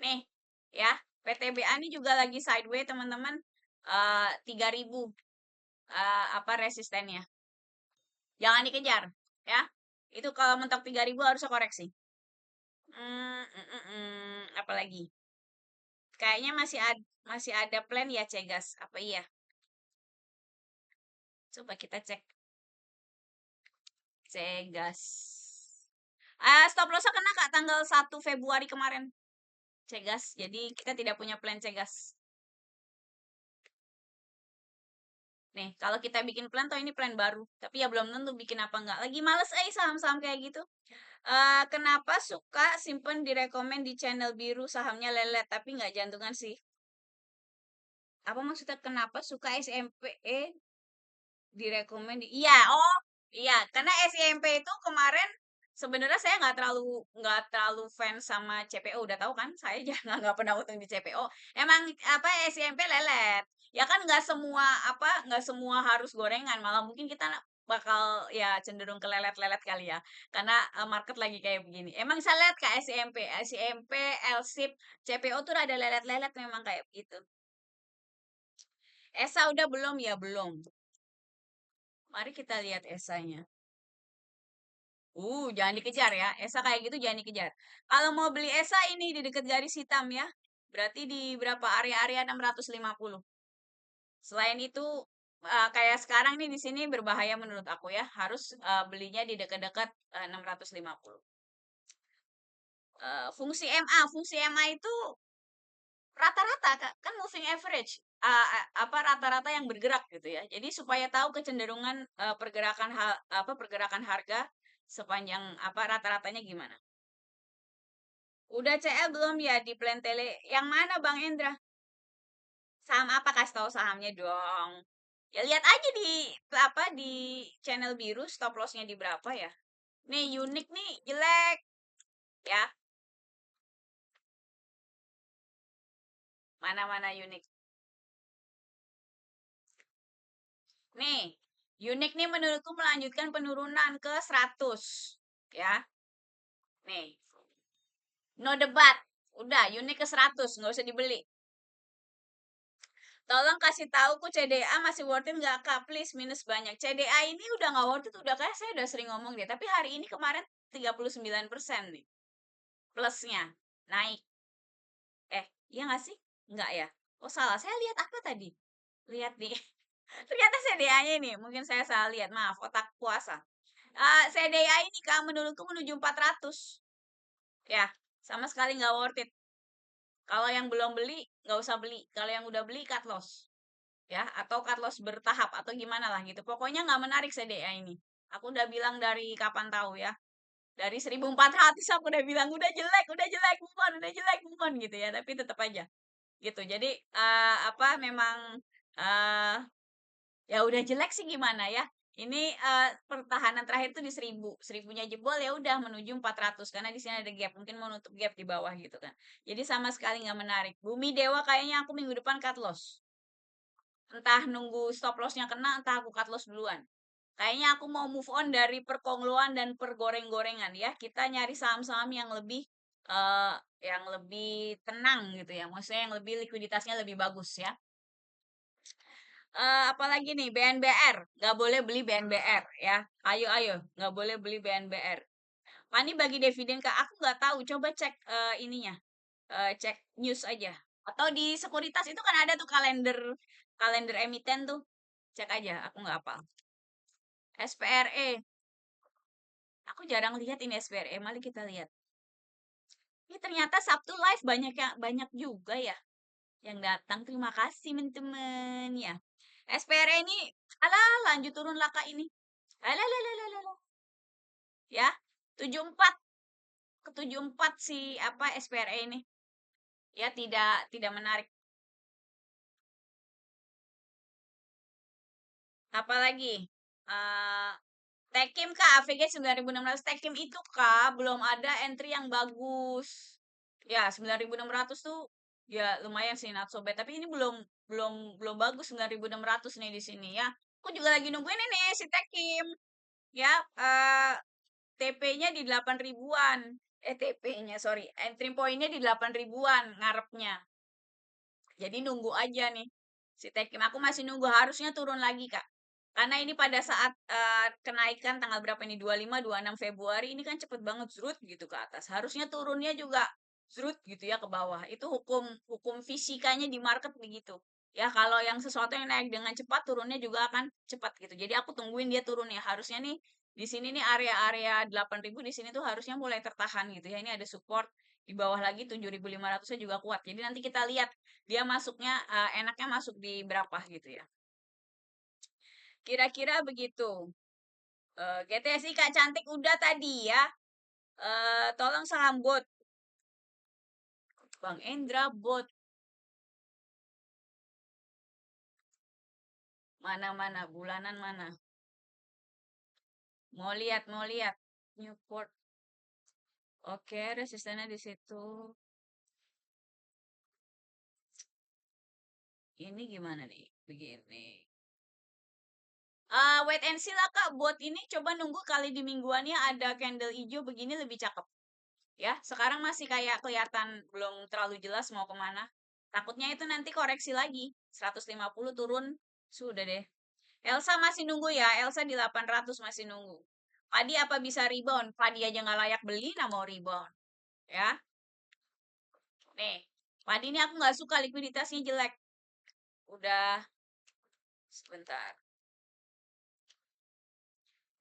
Nih, ya. PTBA ini juga lagi sideways teman-teman. 3.000 apa resistennya. Jangan dikejar, ya. Itu kalau mentok 3.000 harusnya koreksi. Apalagi? Kayaknya masih ada plan ya Cegas. Apa iya? Coba kita cek Cegas. Stop loss kena Kak tanggal 1 Februari kemarin. Cegas. Jadi kita tidak punya plan Cegas. Nih, kalau kita bikin plan toh ini plan baru. Tapi ya belum tentu bikin apa enggak. Lagi males saham-saham kayak gitu. Kenapa suka simpen direkomend di channel biru sahamnya lelet tapi nggak jantungan sih? Apa maksudnya kenapa suka SMPE direkomend iya, oh iya, karena SMP itu kemarin sebenarnya saya nggak terlalu fans sama CPO, udah tahu kan? Saya jangan nggak pernah untung di CPO. Emang apa SMP lelet. Ya kan nggak semua harus gorengan, malah mungkin kita bakal ya cenderung ke lelet-lelet kali ya. Karena market lagi kayak begini. Emang saya lihat ke SMP, LSIP, CPO tuh ada lelet-lelet memang kayak begitu. Esa udah belum ya? Belum. Mari kita lihat esanya. Jangan dikejar ya. Esa kayak gitu jangan dikejar. Kalau mau beli Esa ini di dekat garis hitam ya. Berarti di berapa area-area 650. Selain itu kayak sekarang nih di sini berbahaya menurut aku ya. Harus belinya di dekat-dekat 650. Fungsi MA itu rata-rata kan moving average. Apa rata-rata yang bergerak gitu ya. Jadi supaya tahu kecenderungan pergerakan harga sepanjang apa rata-ratanya gimana. Udah CL belum ya di plan tele? Yang mana Bang Endra? Saham apa? Kasih tahu sahamnya dong. Ya lihat aja di channel biru stop lossnya di berapa ya. Nih unik nih jelek ya. Mana-mana unik. Nih, unik nih menurutku melanjutkan penurunan ke 100 ya. Nih, no debat. Udah, unik ke 100, nggak usah dibeli. Tolong kasih tahu ku CDA masih worth it nggak Kak? Please, minus banyak. CDA ini udah nggak worth it, udah kayak saya udah sering ngomong deh. Tapi hari ini kemarin 39% nih. Plusnya. Naik. Iya nggak sih? Nggak ya? Oh salah, saya lihat apa tadi? Lihat nih. Ternyata CDA-nya ini. Mungkin saya salah lihat. Maaf, otak puasa. CDA ini Kak menurutku menuju 400. Ya, sama sekali nggak worth it. Kalau yang belum beli, nggak usah beli. Kalau yang udah beli, cut loss. Ya, atau cut loss bertahap, atau gimana lah gitu. Pokoknya nggak menarik CDA ini. Aku udah bilang dari kapan tahu ya. Dari 1.400 aku udah bilang, udah jelek, udah jelek, gitu ya. Tapi tetap aja. Gitu. Jadi, memang, ya udah jelek sih gimana ya. Ini pertahanan terakhir tuh di 1000. 1000-nya jebol ya udah menuju 400 karena di sini ada gap. Mungkin mau nutup gap di bawah gitu kan. Jadi sama sekali nggak menarik. Bumi Dewa kayaknya aku minggu depan cut loss. Entah nunggu stop lossnya kena, entah aku cut loss duluan. Kayaknya aku mau move on dari perkongloan dan pergoreng-gorengan ya. Kita nyari saham-saham eh yang lebih tenang gitu ya. Maksudnya yang lebih likuiditasnya lebih bagus ya. Apalagi nih BNBR, nggak boleh beli BNBR ya. Ayo ayo, nggak boleh beli BNBR. Pani bagi dividen ke aku nggak tahu. Coba cek ininya, cek news aja. Atau di sekuritas itu kan ada tuh kalender kalender emiten tuh. Cek aja, aku nggak apa. SPRE, aku jarang lihat ini SPRE. Mari kita lihat. Ini ternyata Sabtu live banyak juga ya yang datang. Terima kasih teman-teman ya. SPRE ini, alah lanjut turun laka ini. Alah, ya 74 ke 74 si apa SPRE ini ya tidak menarik. Apalagi uh, Tekim kak AVG 9600 Tekim itu kak belum ada entry yang bagus ya 9600 tuh ya lumayan sih not so bad tapi ini belum belum belum bagus 9600 nih di sini ya. Aku juga lagi nungguin ini si Tekim ya TP-nya di 8 ribuan. TP-nya sorry, entry point-nya di 8 ribuan ngarepnya. Jadi nunggu aja nih. Si Tekim aku masih nunggu harusnya turun lagi, Kak. Karena ini pada saat kenaikan tanggal berapa ini 25 26 Februari ini kan cepet banget zrut gitu ke atas. Harusnya turunnya juga zrut gitu ya ke bawah. Itu hukum hukum fisikanya di market begitu. Ya kalau yang sesuatu yang naik dengan cepat turunnya juga akan cepat gitu. Jadi aku tungguin dia turun ya. Harusnya nih di sini nih area-area 8.000 di sini tuh harusnya mulai tertahan gitu ya. Ini ada support di bawah lagi 7.500-nya juga kuat. Jadi nanti kita lihat dia masuknya enaknya masuk di berapa gitu ya. Kira-kira begitu. GTSI Kak Cantik udah tadi ya. Tolong saham bot. Bang Endra bot. Mana-mana bulanan mana? Mau lihat. Newport. Oke, resistennya di situ. Ini gimana nih? Begini. Wait and see lah Kak. Bot ini coba nunggu kali di mingguannya ada candle hijau begini lebih cakep. Ya, sekarang masih kayak kelihatan belum terlalu jelas mau kemana. Takutnya itu nanti koreksi lagi. 150 turun. Sudah deh. Elsa masih nunggu ya. Elsa di 800 masih nunggu. Padi apa bisa rebound? Padi aja nggak layak beli, nah mau rebound. Ya. Nih. Padi ini aku nggak suka likuiditasnya jelek. Udah. Sebentar.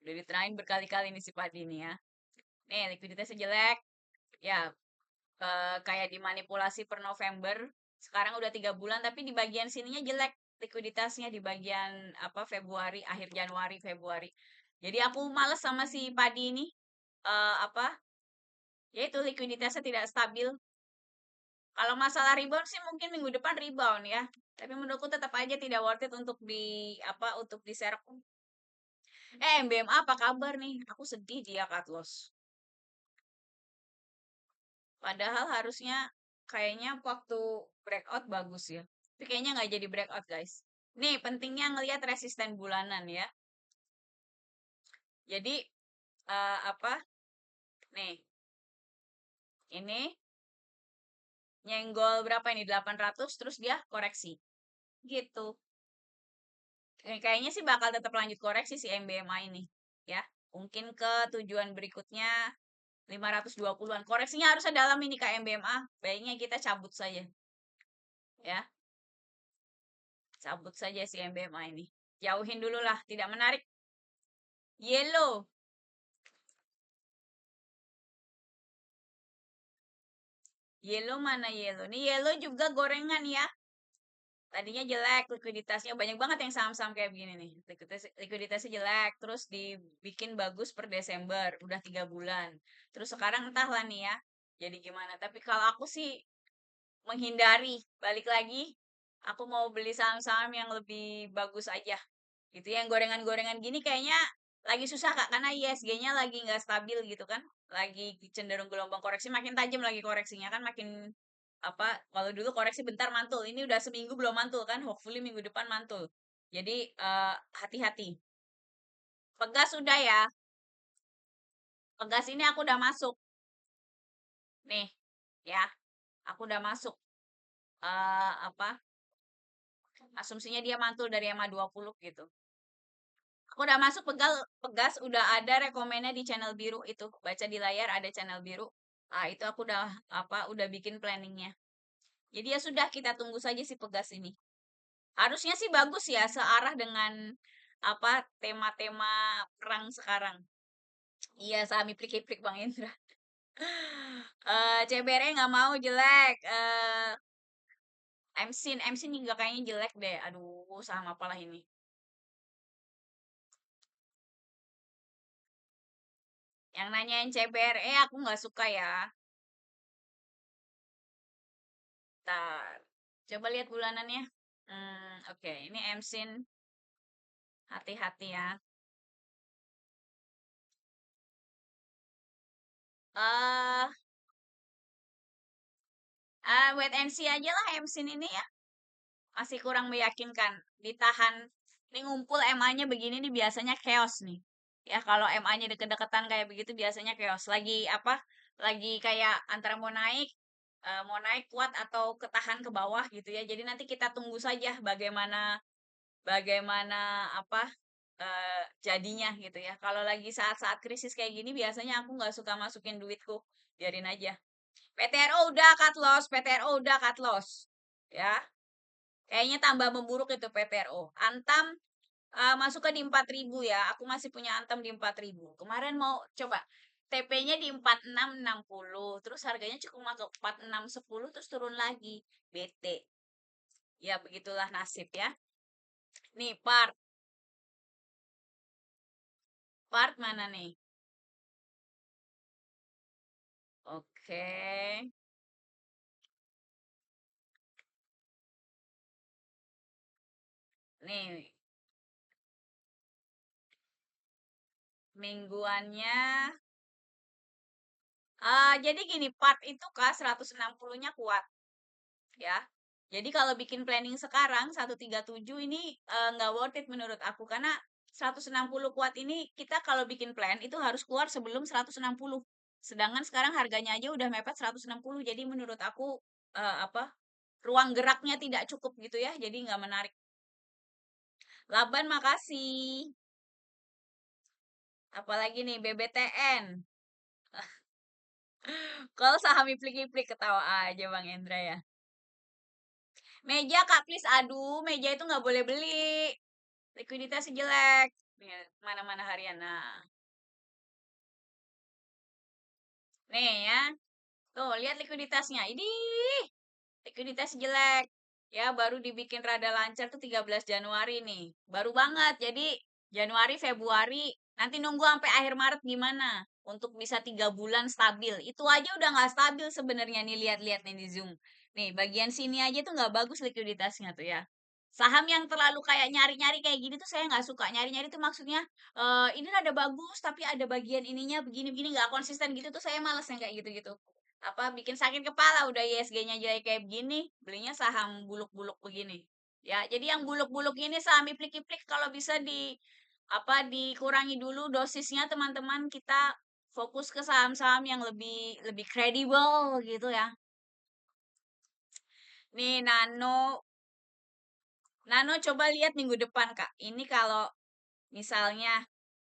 Udah diterain berkali-kali nih si Padi ini ya. Nih, likuiditasnya jelek. Ya, kayak dimanipulasi per November. Sekarang udah 3 bulan, tapi di bagian sininya jelek likuiditasnya di bagian apa Februari, akhir Januari, Februari. Jadi aku males sama si padi ini. Apa? Yaitu likuiditasnya tidak stabil. Kalau masalah rebound sih mungkin minggu depan rebound ya. Tapi menurutku tetap aja tidak worth it untuk di apa untuk diserap. MBMA apa kabar nih? Aku sedih dia cut loss. Padahal harusnya kayaknya waktu breakout bagus ya. Tapi kayaknya nggak jadi breakout guys. Nih pentingnya ngelihat resisten bulanan ya. Jadi apa? Nih ini nyenggol berapa ini 800 terus dia koreksi. Gitu. Kayaknya sih bakal tetap lanjut koreksi si MBMA ini. Ya. Mungkin ke tujuan berikutnya 520-an. Koreksinya harusnya dalam ini Kak MBMA. Baiknya kita cabut saja. Ya. Cabut saja si MBMA ini. Jauhin dulu lah, tidak menarik. Yellow. Yellow mana yellow? Nih yellow juga gorengan ya. Tadinya jelek, likuiditasnya banyak banget yang saham-saham kayak begini nih. Likuiditasnya jelek, terus dibikin bagus per Desember, udah 3 bulan. Terus sekarang entahlah nih ya, jadi gimana. Tapi kalau aku sih menghindari, balik lagi, aku mau beli saham-saham yang lebih bagus aja. Gitu ya, yang gorengan-gorengan gini kayaknya lagi susah Kak, karena ISG-nya lagi nggak stabil gitu kan. Lagi cenderung gelombang koreksi, makin tajam lagi koreksinya kan, makin apa, kalau dulu koreksi bentar mantul, ini udah seminggu belum mantul kan, hopefully minggu depan mantul. Jadi hati-hati. Pegas udah ya, pegas ini aku udah masuk. Nih, ya, aku udah masuk. Apa, asumsinya dia mantul dari EMA 20 gitu. Aku udah masuk pegal, pegas udah ada rekomennya di channel biru itu. Baca di layar ada channel biru. Ah, itu aku udah apa udah bikin planningnya. Jadi ya sudah kita tunggu saja si pegas ini. Harusnya sih bagus ya searah dengan apa tema-tema perang sekarang. Iya, saham iplik-iplik Bang Indra. CBRE nggak mau jelek. MSIN juga kayaknya jelek deh. Aduh, saham apalah ini. Yang nanyain CBRE aku nggak suka ya. Bentar. Coba lihat bulanannya. Oke. Ini MSIN. Hati-hati ya. Eh, wait and see aja lah MSIN ini ya. Masih kurang meyakinkan. Ditahan. Ini ngumpul MA-nya begini nih biasanya chaos nih. Ya kalau MA-nya deket-deketan kayak begitu biasanya chaos. Lagi apa? Lagi kayak antara mau naik kuat atau ketahan ke bawah gitu ya. Jadi nanti kita tunggu saja bagaimana bagaimana apa jadinya gitu ya. Kalau lagi saat-saat krisis kayak gini biasanya aku nggak suka masukin duitku, biarin aja. PTRO udah cut loss, PTRO udah cut loss. Ya, kayaknya tambah memburuk itu PTRO. Antam masuknya di 4.000 ya. Aku masih punya Antam di 4.000. Kemarin mau coba TP-nya di 4660, terus harganya cukup masuk 4610 terus turun lagi. BT. Ya, begitulah nasib ya. Nih, part mana nih? Oke. Nih, mingguannya. Jadi gini, part itu Kak 160-nya kuat ya. Jadi kalau bikin planning sekarang 137 ini nggak worth it menurut aku karena 160 kuat ini kita kalau bikin plan itu harus keluar sebelum 160. Sedangkan sekarang harganya aja udah mepet 160. Jadi menurut aku apa? Ruang geraknya tidak cukup gitu ya. Jadi nggak menarik. Laban makasih. Apalagi nih BBTN. Kalau saham iplik-iplik ketawa aja Bang Endra ya. Meja Kak, please. Aduh, meja itu nggak boleh beli. Likuiditas jelek. Nih, mana-mana harian. Nah, nih ya. Tuh, lihat likuiditasnya. Ini likuiditas jelek. Ya, baru dibikin rada lancar tuh 13 Januari nih. Baru banget. Jadi, Januari, Februari. Nanti nunggu sampai akhir Maret gimana? Untuk bisa 3 bulan stabil. Itu aja udah nggak stabil sebenarnya nih. Lihat-lihat nih di Zoom. Nih, bagian sini aja tuh nggak bagus likuiditasnya tuh ya. Saham yang terlalu kayak nyari-nyari kayak gini tuh saya nggak suka. Nyari-nyari tuh maksudnya ini rada bagus tapi ada bagian ininya begini-begini nggak konsisten gitu tuh saya males yang kayak gitu-gitu. Apa bikin sakit kepala udah ISG-nya jelek kayak begini, belinya saham buluk-buluk begini. Ya, jadi yang buluk-buluk ini saham iplik-iplik kalau bisa dikurangi dulu dosisnya teman-teman, kita fokus ke saham-saham yang lebih lebih kredibel gitu ya. Nih Nano coba lihat minggu depan, Kak. Ini kalau misalnya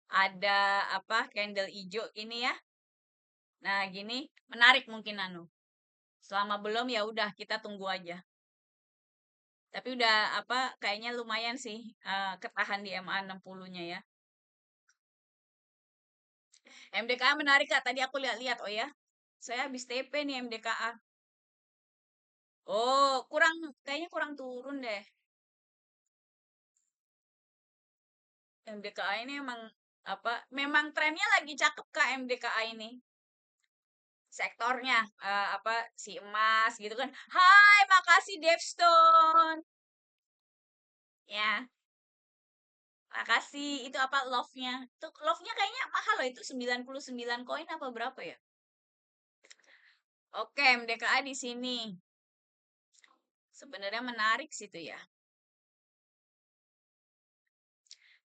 ada apa candle hijau ini ya. Nah, gini menarik mungkin Nano. Selama belum ya udah kita tunggu aja. Tapi udah apa kayaknya lumayan sih ketahan di MA 60-nya ya. MDKA menarik Kak. Tadi aku lihat-lihat. Oh ya. Saya habis TP nih MDKA. Oh, kayaknya kurang turun deh. MDKA ini emang apa? Memang trennya lagi cakep Kak MDKA ini. Sektornya apa si emas gitu kan. Hai, makasih Devstone. Ya. Makasih. Itu apa love-nya? Tuh love-nya kayaknya mahal loh itu 99 koin apa berapa ya? Oke, MDKA di sini. Sebenarnya menarik sih itu ya.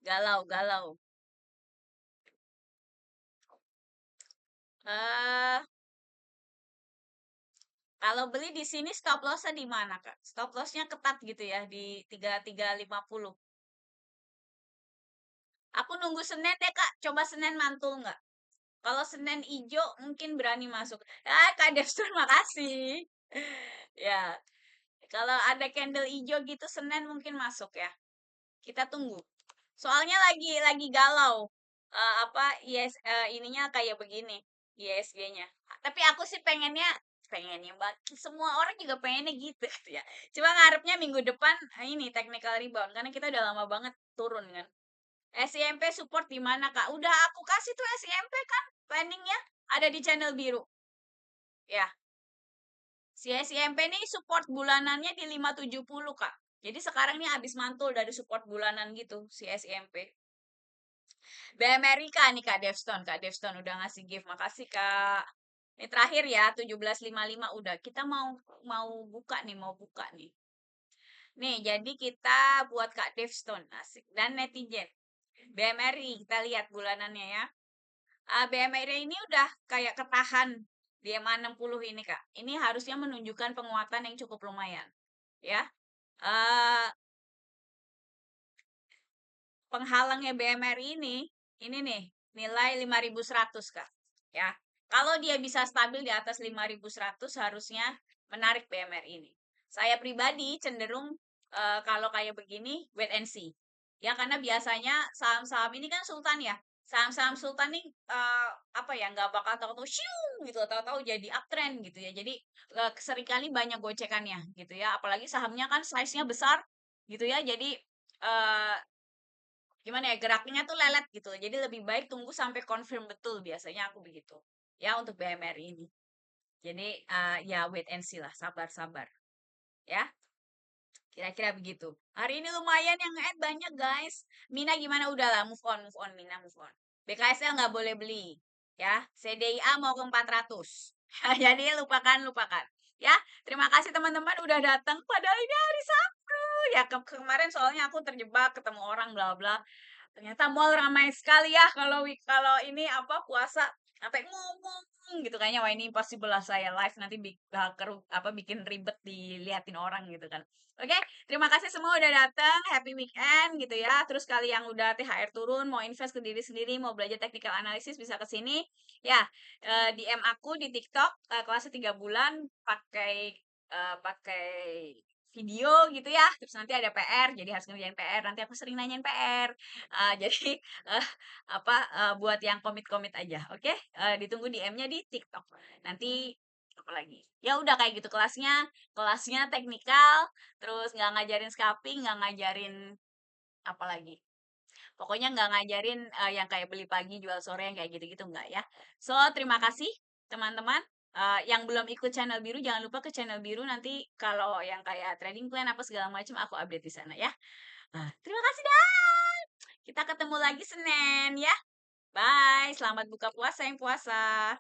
Galau, galau. Eh, kalau beli di sini stop loss-nya di mana, Kak? Stop loss-nya ketat gitu ya di 3350. Aku nunggu Senin deh, Kak. Coba Senin mantul nggak? Kalau Senin ijo mungkin berani masuk. Ah, Kak Devster makasih. Ya, kalau ada candle ijo gitu Senin mungkin masuk ya. Kita tunggu. Soalnya lagi galau. Apa IS ininya kayak begini, ISG-nya. Tapi aku sih pengennya mbak semua orang juga pengennya gitu ya. Cuma ngarepnya minggu depan ini technical rebound karena kita udah lama banget turun kan. SIMP support di mana Kak? Udah aku kasih tuh SIMP kan planningnya ada di channel biru. Ya, si SIMP nih support bulanannya di 570 Kak. Jadi sekarang nih habis mantul dari support bulanan gitu si SIMP. BMRIK nih Kak Devston. Kak Devston udah ngasih gift. Makasih Kak. Ini terakhir ya 1755 udah. Kita mau buka nih, mau buka nih. Nih, jadi kita buat Kak Devston asik dan netizen. BMRI kita lihat bulanannya ya. BMRI ini udah kayak ketahan di EMA 60 ini Kak. Ini harusnya menunjukkan penguatan yang cukup lumayan ya. Eh Penghalangnya BMRI ini nih, nilai 5.100 Kak. Ya. Kalau dia bisa stabil di atas 5.100 harusnya menarik BMRI ini. Saya pribadi cenderung kalau kayak begini wait and see. Ya karena biasanya saham-saham ini kan sultan ya. Saham-saham sultan nih apa ya nggak bakal tahu-tahu shiu gitu, tahu-tahu jadi uptrend gitu ya. Jadi seringkali banyak gocekannya gitu ya. Apalagi sahamnya kan size-nya besar gitu ya. Jadi eh, gimana ya geraknya tuh lelet gitu. Jadi lebih baik tunggu sampai confirm betul biasanya aku begitu. Ya untuk BMR ini. Jadi ya wait and see lah, sabar-sabar. Ya, kira-kira begitu. Hari ini lumayan yang nge-add banyak guys. Mina gimana? Udah lah, move on Mina, move on. BKSL nggak boleh beli. Ya, CDIA mau ke 400. Jadi lupakan. Ya, terima kasih teman-teman udah datang. Padahal ini hari Sabtu. Ya kemarin soalnya aku terjebak ketemu orang bla bla. Ternyata mall ramai sekali ya kalau ini apa puasa sampai ngomong gitu kayaknya wah ini impossible lah saya live nanti bikin ribet diliatin orang gitu kan. Oke, terima kasih semua udah datang. Happy weekend gitu ya. Terus kali yang udah THR turun mau invest ke diri sendiri, mau belajar technical analysis bisa ke sini. Ya, DM aku di TikTok kelasnya 3 bulan pakai video gitu ya. Terus nanti ada PR, jadi harus ngerjain PR. Nanti aku sering nanyain PR. Jadi eh, buat yang komit-komit aja, oke? Ditunggu DM-nya di TikTok. Nanti apa lagi? Ya udah kayak gitu kelasnya teknikal, terus nggak ngajarin scalping, nggak ngajarin apa lagi? Pokoknya nggak ngajarin yang kayak beli pagi jual sore yang kayak gitu-gitu nggak ya. So terima kasih teman-teman. Yang belum ikut channel biru jangan lupa ke channel biru nanti kalau yang kayak trading plan apa segala macam aku update di sana ya. Terima kasih dah. Kita ketemu lagi Senin ya. Bye. Selamat buka puasa yang puasa.